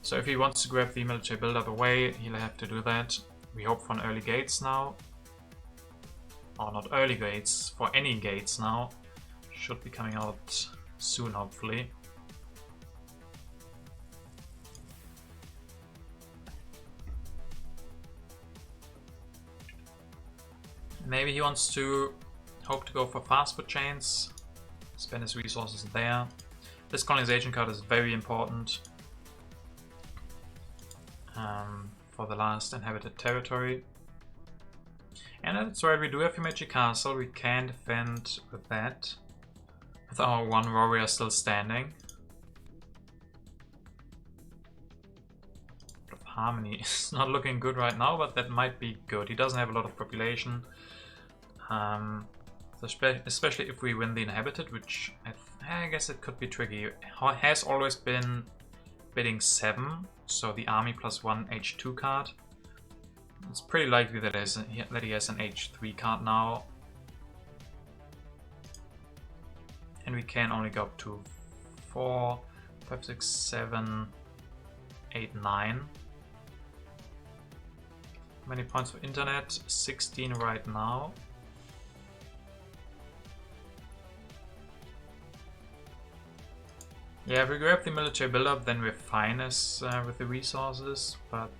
So if he wants to grab the military buildup away, he'll have to do that. We hope for an early gates now. Or not early gates, for any gates now. Should be coming out soon, hopefully. Maybe he wants to hope to go for fast food chains, spend his resources there. This colonization card is very important for the last inhabited territory. And that's right, we do have a magic castle, we can defend with that. With our 1 warrior still standing. Harmony is not looking good right now, but that might be good. He doesn't have a lot of population. Especially if we win the inhabited, which I guess it could be tricky. It has always been bidding 7, so the army plus 1 H2 card. It's pretty likely that he has an H3 card now. And we can only go up to 4, 5, 6, 7, 8, 9. How many points for internet? 16 right now. Yeah, if we grab the military buildup, then we're fine as with the resources, but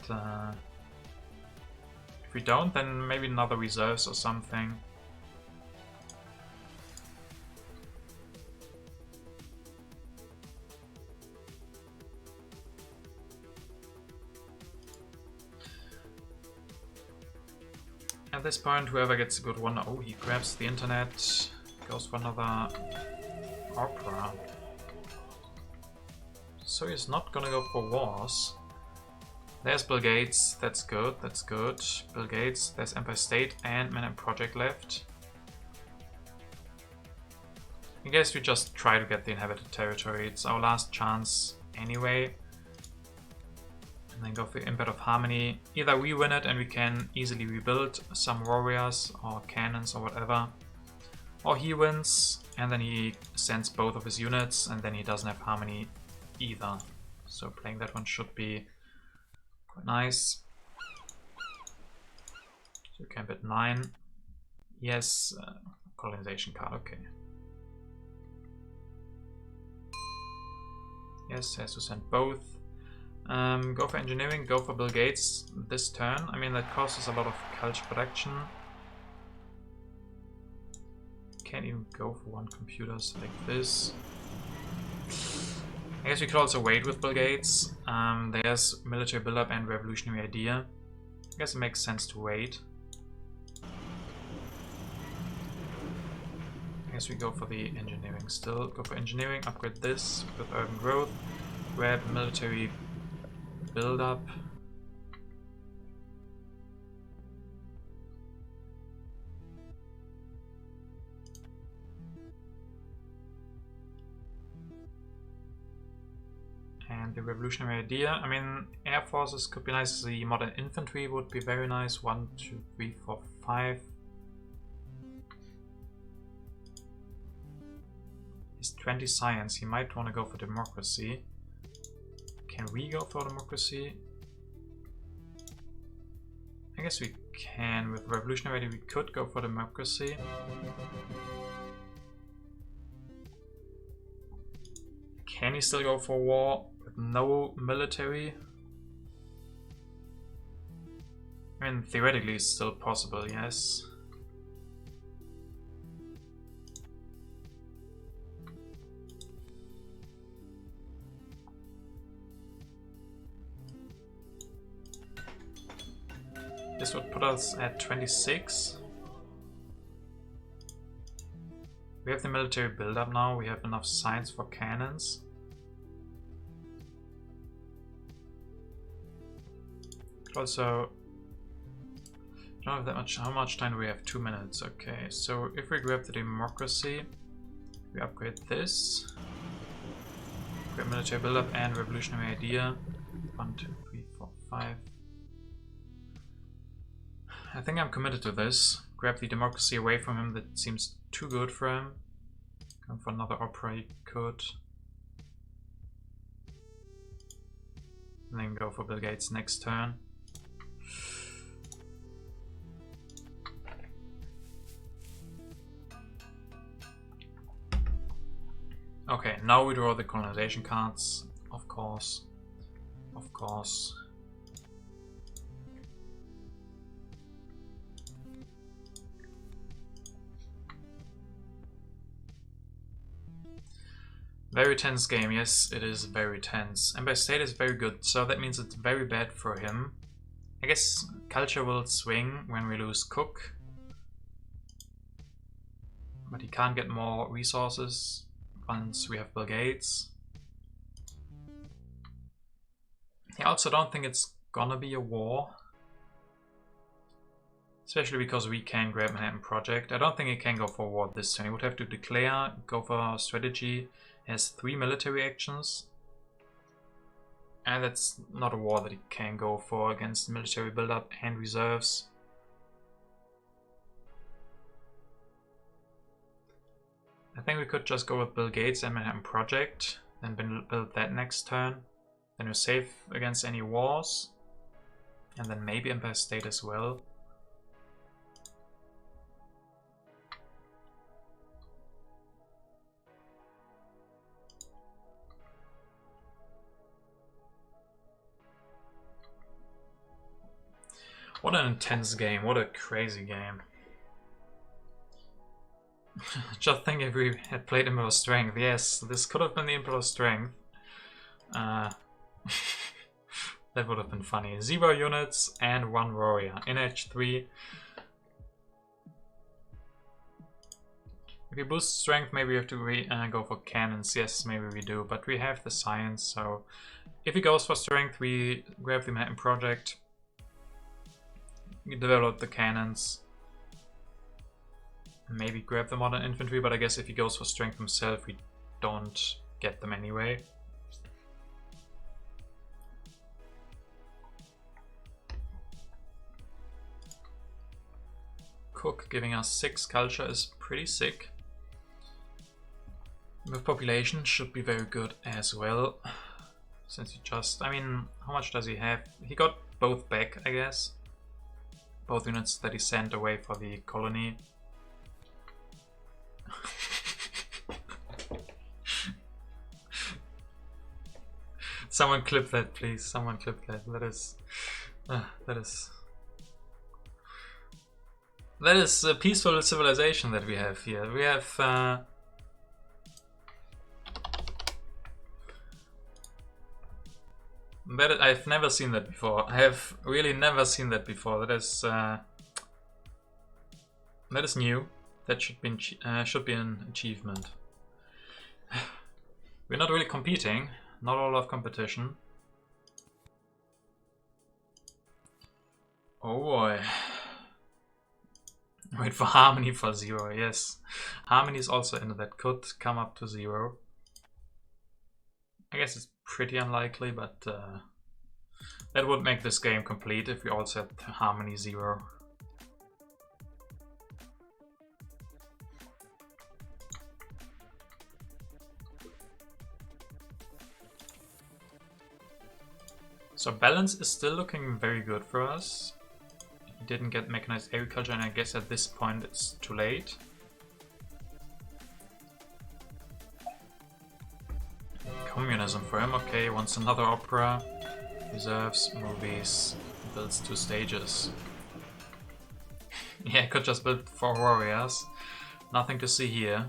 if we don't, then maybe another reserves or something. At this point, whoever gets a good one, oh, he grabs the internet, goes for another opera. So he's not gonna go for wars. There's Bill Gates, that's good, that's good. Bill Gates, there's Empire State and Man and Project left. I guess we just try to get the inhabited territory, it's our last chance anyway. And then go for Impact of Harmony. Either we win it and we can easily rebuild some warriors or cannons or whatever. Or he wins and then he sends both of his units and then he doesn't have Harmony either. So playing that one should be quite nice. So camp at 9. Yes, colonization card, okay. Yes, has to send both. Go for engineering, go for Bill Gates this turn. I mean, that costs us a lot of culture production. Can't even go for 1 computer like this. I guess we could also wait with Bill Gates. There's military buildup and revolutionary idea. I guess it makes sense to wait. I guess we go for the engineering still. Go for engineering, upgrade this with urban growth, grab military buildup. And the revolutionary idea. I mean, air forces could be nice. The modern infantry would be very nice. 1, 2, 3, 4, 5. He's 20 science. He might want to go for democracy. Can we go for democracy? I guess we can. With revolutionary idea, we could go for democracy. Can he still go for war with no military? I mean, theoretically it's still possible, yes. This would put us at 26. We have the military build-up now, we have enough science for cannons. Also, I don't have that much. How much time do we have? 2 minutes. Okay, so if we grab the democracy, we upgrade this. Grab military build-up and revolutionary idea. 1, 2, 3, 4, 5. I think I'm committed to this. Grab the democracy away from him, that seems too good for him. Go for another opera, he could. And then go for Bill Gates next turn. Okay, now we draw the colonization cards, of course. Of course. Very tense game, yes, it is very tense. Empire State is very good, so that means it's very bad for him. I guess culture will swing when we lose Cook. But he can't get more resources once we have Bill Gates. I also don't think it's gonna be a war. Especially because we can grab Manhattan Project. I don't think he can go for war this turn. He would have to declare, go for strategy. He has 3 military actions. And that's not a war that he can go for against military buildup and reserves. I think we could just go with Bill Gates and Manhattan Project, then build that next turn. Then we're safe against any wars. And then maybe Empire State as well. What an intense game, what a crazy game. Just think if we had played Emperor's Strength. Yes, this could have been the Emperor's Strength. That would have been funny. 0 units and 1 warrior in H3. If we boost strength, maybe we have to go for cannons. Yes, maybe we do, but we have the science, so if he goes for strength, we grab the Manhattan Project. We develop the cannons. Maybe grab the modern infantry, but I guess if he goes for strength himself, we don't get them anyway. Cook giving us 6 culture is pretty sick. With population should be very good as well. Since he just, I mean, how much does he have? He got both back, I guess. Both units that he sent away for the colony. Someone clip that, please. Someone clip that. That is a peaceful civilization that we have here. We have I've never seen that before. I have really never seen that before. That is new. That should be an achievement. We're not really competing. Not a lot of competition. Oh boy. Wait for harmony for 0. Yes, harmony is also in that could come up to 0. I guess it's pretty unlikely, but that would make this game complete if we all set harmony 0. So balance is still looking very good for us. We didn't get mechanized agriculture, and I guess at this point it's too late. Communism for him, okay, wants another opera. Reserves, movies, builds 2 stages. Yeah, I could just build 4 warriors. Nothing to see here.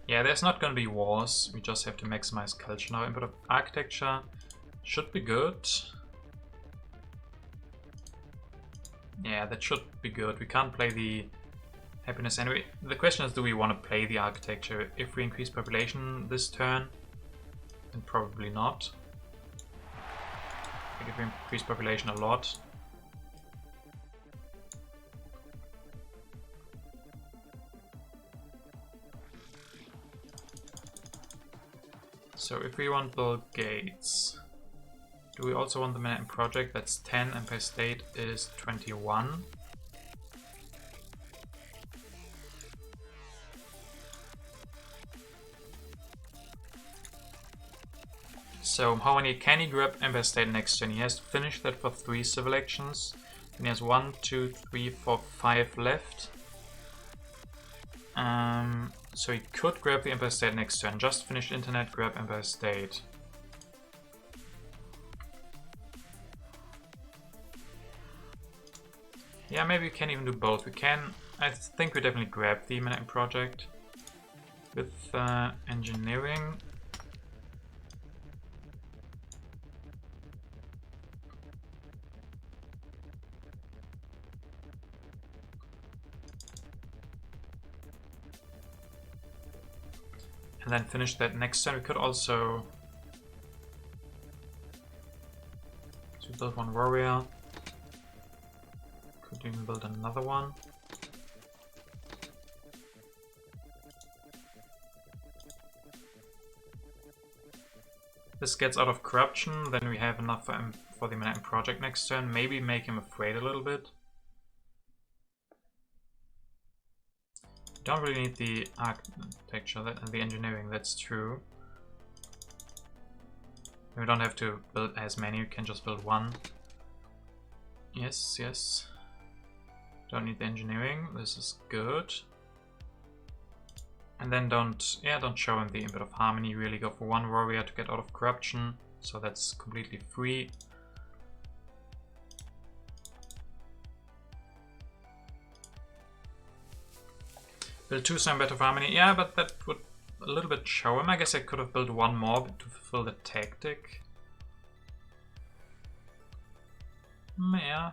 Yeah, there's not gonna be wars. We just have to maximize culture now. Input of architecture should be good. Yeah, that should be good. We can't play the happiness anyway. The question is, do we want to play the architecture? If we increase population this turn, then probably not. I think if we increase population a lot. So if we want build gates, do we also want the Manhattan Project? That's 10, Empire State is 21. So how many can he grab Empire State next turn? He has to finish that for 3 civil actions. And he has 1, 2, 3, 4, 5 left. So he could grab the Empire State next turn. Just finish internet, grab Empire State. Yeah, maybe we can even do both. We can, I think we definitely grab the Manhattan Project with engineering. And then finish that next turn. We could also build 1 warrior. Could even build another one. This gets out of corruption, then we have enough for the Manhattan Project next turn. Maybe make him afraid a little bit. Don't really need the architecture and the engineering, that's true. We don't have to build as many, we can just build 1. Yes, yes. Don't need the engineering, this is good. And then don't show him the input of harmony, really go for 1 warrior to get out of corruption, so that's completely free. Build 2 some better harmony, yeah, but that would a little bit show him. I guess I could have built 1 more to fulfill the tactic. Yeah.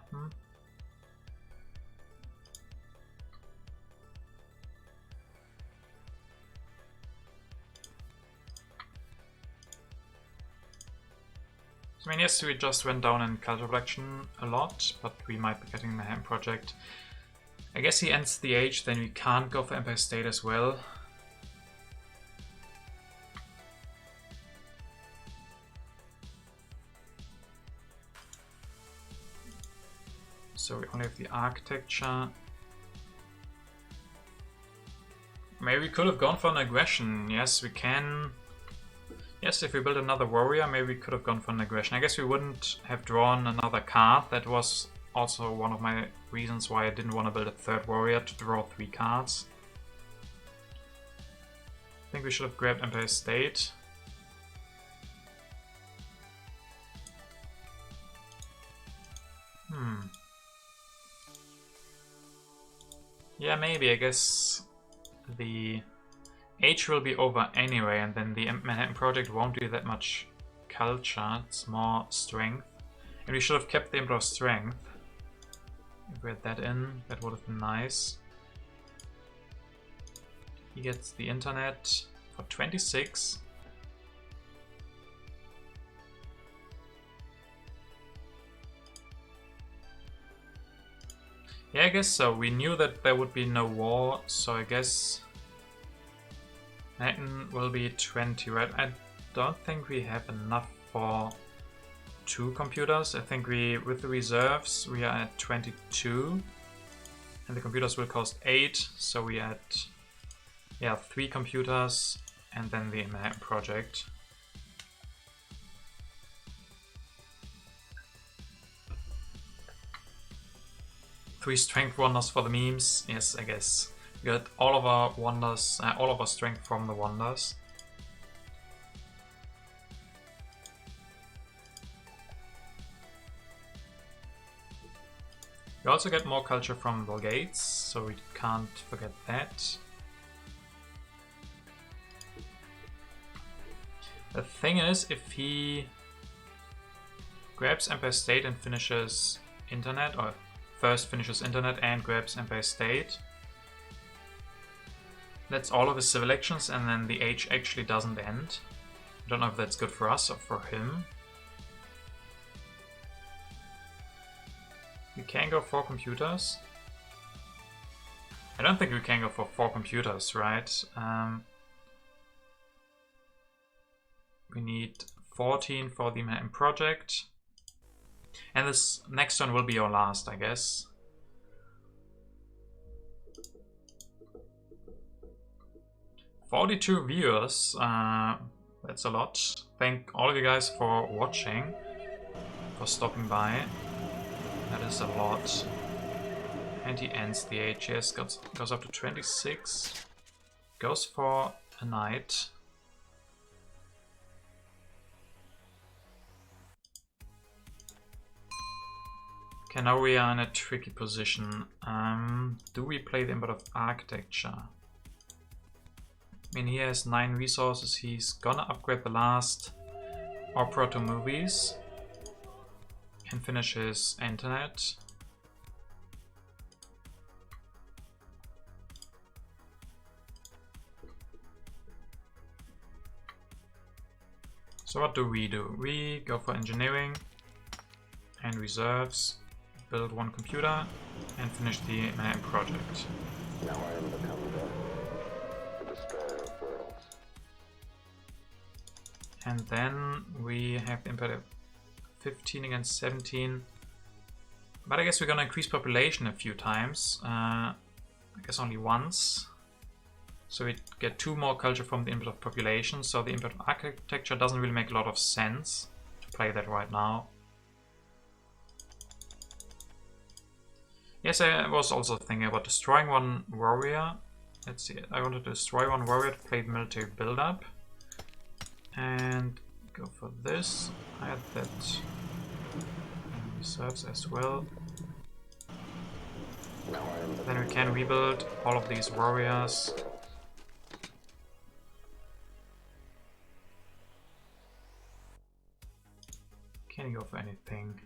I mean, yes, we just went down in culture production a lot, but we might be getting the Manhattan Project. I guess he ends the age, then we can't go for Empire State as well. So we only have the architecture. Maybe we could have gone for an aggression. Yes, we can. Yes, if we build another warrior, maybe we could have gone for an aggression. I guess we wouldn't have drawn another card. That was also one of my reasons why I didn't want to build a 3rd warrior, to draw 3 cards. I think we should have grabbed Empire State. Yeah, maybe. I guess the age will be over anyway, and then the Manhattan Project won't do that much culture. It's more strength. And we should have kept the Emperor's strength. If we had that in, that would have been nice. He gets the internet for 26. Yeah, I guess so. We knew that there would be no war, so I guess Manhattan will be 20, right? I don't think we have enough for 2 computers. I think with the reserves, we are at 22. And the computers will cost 8, so we are at 3 computers and then the Manhattan Project. Three strength wonders for the memes. Yes, I guess. We got all of our wonders, all of our strength from the wonders. We also get more culture from Vulgates, so we can't forget that. The thing is, if he grabs Empire State and finishes Internet, or first finishes Internet and grabs Empire State, that's all of his civil actions, and then the age actually doesn't end. I don't know if that's good for us or for him. We can go 4 computers. I don't think we can go for 4 computers, right? We need 14 for the Manhattan project. And this next one will be our last, I guess. "42 viewers, that's a lot. Thank all of you guys for watching, for stopping by. That is a lot. And he ends the HS, goes up to 26. Goes for a knight. Okay, now we are in a tricky position. Do we play the Import of Architecture? I mean, he has 9 resources. He's gonna upgrade the last opera to movies and finish his internet. So what do? We go for engineering and reserves, build 1 computer and finish the Manhattan project. Now I am become the destroyer of worlds. And then we have Imperative 15 against 17. But I guess we're gonna increase population a few times. I guess only once. So we get 2 more culture from the input of population. So the input of architecture doesn't really make a lot of sense to play that right now. Yes, I was also thinking about destroying 1 warrior. Let's see, I wanted to destroy 1 warrior to play the military build-up. And go for this. I had that in reserves as well. Then we can rebuild all of these warriors. Can you go for anything?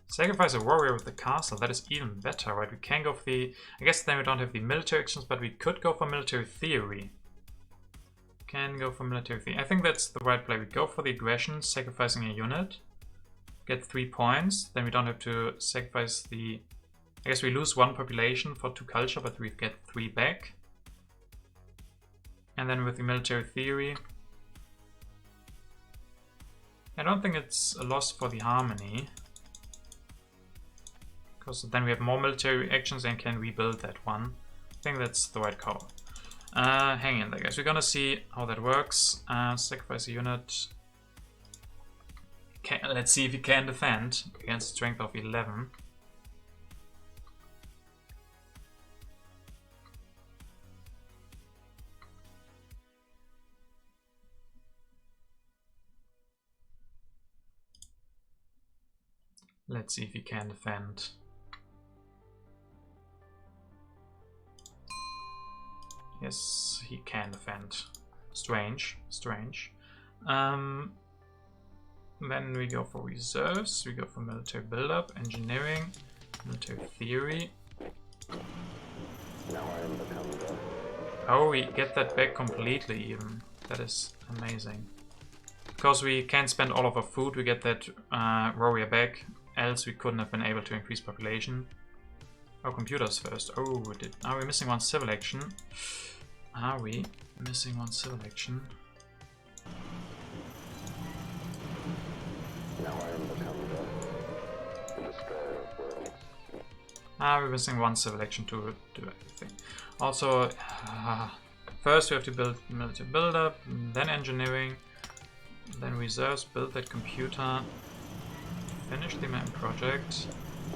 Sacrifice a warrior with the castle, that is even better, right? We can go for the... I guess then we don't have the military actions, but we could go for military theory. Can go for military theory. I think that's the right play. We go for the aggression, sacrificing a unit. Get 3 points, then we don't have to sacrifice the... I guess we lose 1 population for 2 culture, but we get 3 back. And then with the military theory... I don't think it's a loss for the harmony. Because then we have more military actions and can rebuild that one. I think that's the right call. Hang in there, guys. We're gonna see how that works. Sacrifice a unit. Let's see if you can defend against strength of 11. Let's see if he can defend. Yes, he can defend. Strange, strange. Then we go for reserves, we go for military build-up, engineering, military theory. Now I am become the... Oh, we get that back completely even. That is amazing. Because we can't spend all of our food, we get that warrior back. Else we couldn't have been able to increase population. Oh, computers first. Oh, are we missing 1 civil action? Are we missing 1 civil action? Now I am become the destroyer of worlds. We're missing 1 civil action to do everything. Also, first we have to build military build-up, then engineering, then reserves, build that computer, finish the Manhattan project,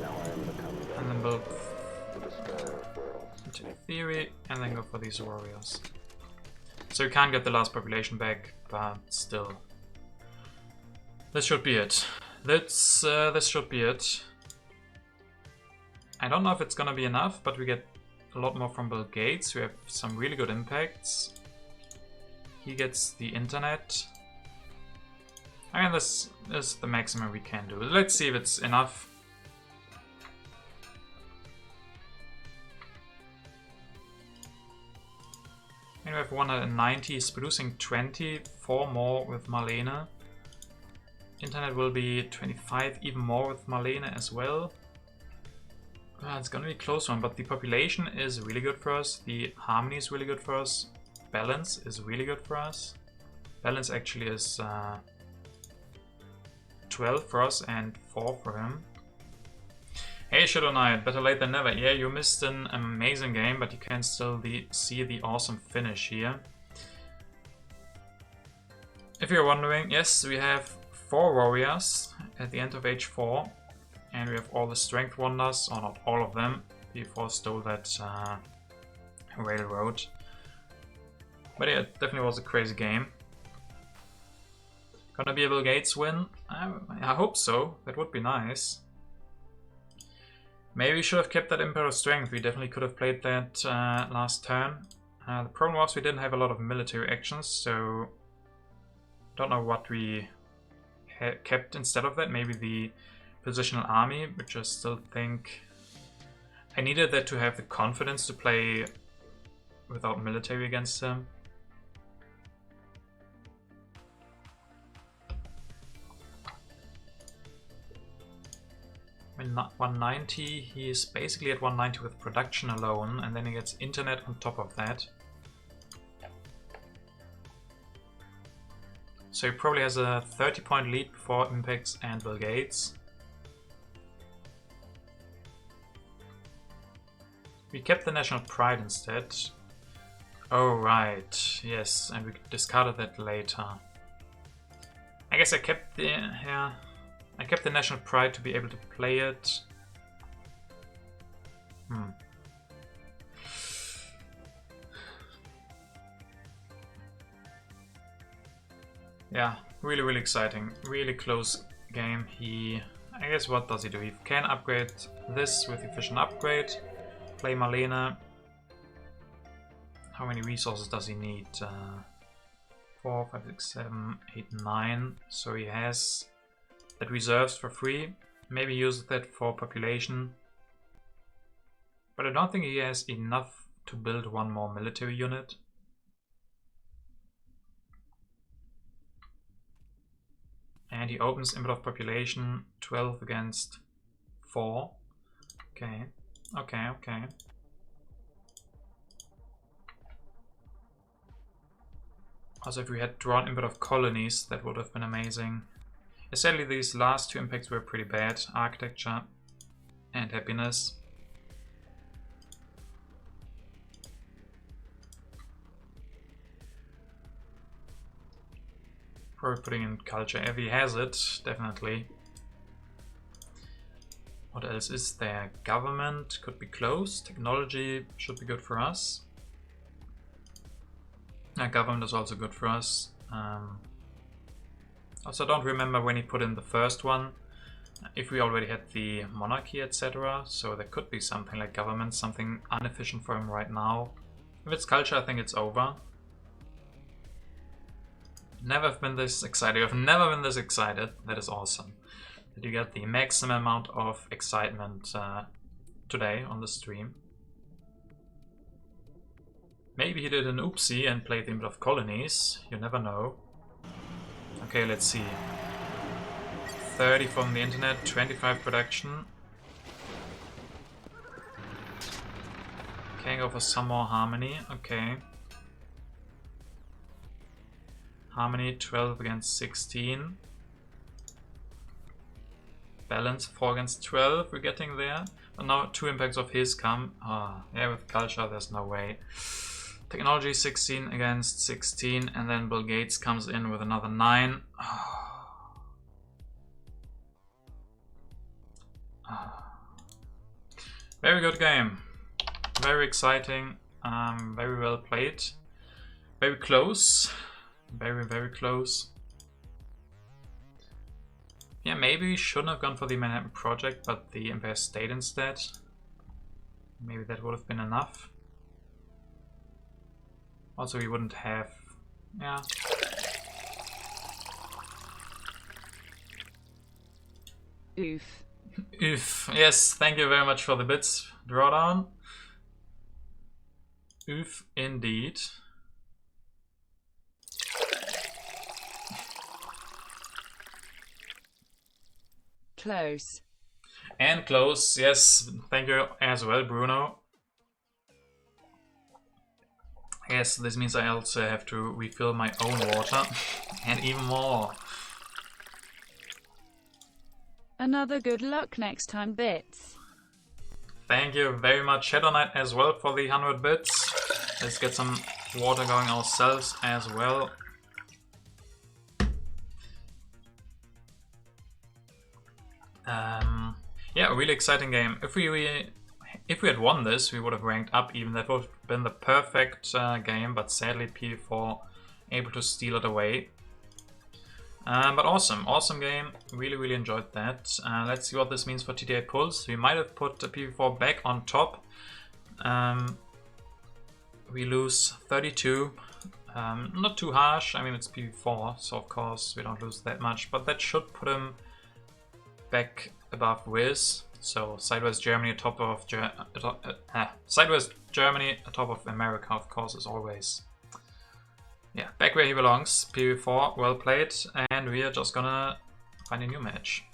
Now I am become the and then build destroyer of worlds. military theory, and then go for these warriors. So you can't get the last population back, but still. This should be it. This should be it. I don't know if it's gonna be enough, but we get a lot more from Bill Gates. We have some really good impacts. He gets the internet. I mean, this is the maximum we can do. Let's see if it's enough. And we have 190, he's producing 20, 4 more with Marlene. Internet will be 25, even more with Marlene as well. It's gonna be a close one, but the population is really good for us. The harmony is really good for us. Balance is really good for us. Balance actually is 12 for us and 4 for him. Hey Shadow Knight, better late than never. Yeah, you missed an amazing game, but you can still see the awesome finish here. If you're wondering, yes, we have 4 warriors at the end of age 4. And we have all the strength wonders, or not all of them. PV4 stole that railroad. But yeah, it definitely was a crazy game. Gonna be a Bill Gates win? I hope so. That would be nice. Maybe we should have kept that Emperor Strength. We definitely could have played that last turn. The problem was we didn't have a lot of military actions, so don't know what we kept instead of that. Maybe the positional army, which I still think I needed that to have the confidence to play without military against him. I mean, 190, he is basically at 190 with production alone, and then he gets internet on top of that. So he probably has a 30-point lead before impacts and Bill Gates. We kept the national pride instead. Oh right, yes, and we discarded that later. I guess I kept the I kept the national pride to be able to play it. Yeah, really exciting. Really close game. I guess what does he do? He can upgrade this with efficient upgrade. Play Marlene. How many resources does he need? 4, 5, 6, 7, 8, 9. So he has that reserves for free. Maybe use that for population. But I don't think he has enough to build one more military unit. And he opens input of population 12 against 4. Okay. Okay. Also, if we had drawn input of colonies, that would have been amazing. Sadly, these last 2 impacts were pretty bad. Architecture and happiness. Probably putting in culture if he has it, definitely. What else is there? Government could be close. Technology should be good for us. Government is also good for us. Also, I don't remember when he put in the first one, if we already had the monarchy, etc. So there could be something like government, something inefficient for him right now. If it's culture, I think it's over. Never have been this excited. I've never been this excited. That is awesome. That you get the maximum amount of excitement today on the stream. Maybe he did an oopsie and played the input of colonies. You never know. Okay, let's see. 30 from the internet, 25 production. Can go for some more harmony. Okay. Harmony 12 against 16. Balance 4 against 12. We're getting there. But now 2 impacts of his come. Yeah, with culture, there's no way. Technology 16 against 16, and then Bill Gates comes in with another 9. Very good game. Very exciting. Very well played. Very close. Very close. Yeah, maybe we shouldn't have gone for the Manhattan Project, but the Empire State instead. Maybe that would have been enough. Also, we wouldn't have... yeah. Oof. Oof. Yes, thank you very much for the bits, Drawdown. Oof, indeed. Close. And close, yes, thank you as well, Bruno. Yes, this means I also have to refill my own water, and even more. Another good luck next time, Bits. Thank you very much, Shadow Knight, as well for the 100 bits. Let's get some water going ourselves as well. Yeah, a really exciting game. If we had won this, we would have ranked up even. That would have been the perfect game, but sadly PV4 able to steal it away. But awesome game. Really enjoyed that. Let's see what this means for TTAPusle. We might have put the PV4 back on top. We lose 32. Not too harsh. I mean, it's PV4, so of course we don't lose that much. But that should put him back above Wiz. So sideways Germany atop of sideways Germany atop of America, of course, as always. Yeah, back where he belongs. PV4, well played, and we are just gonna find a new match.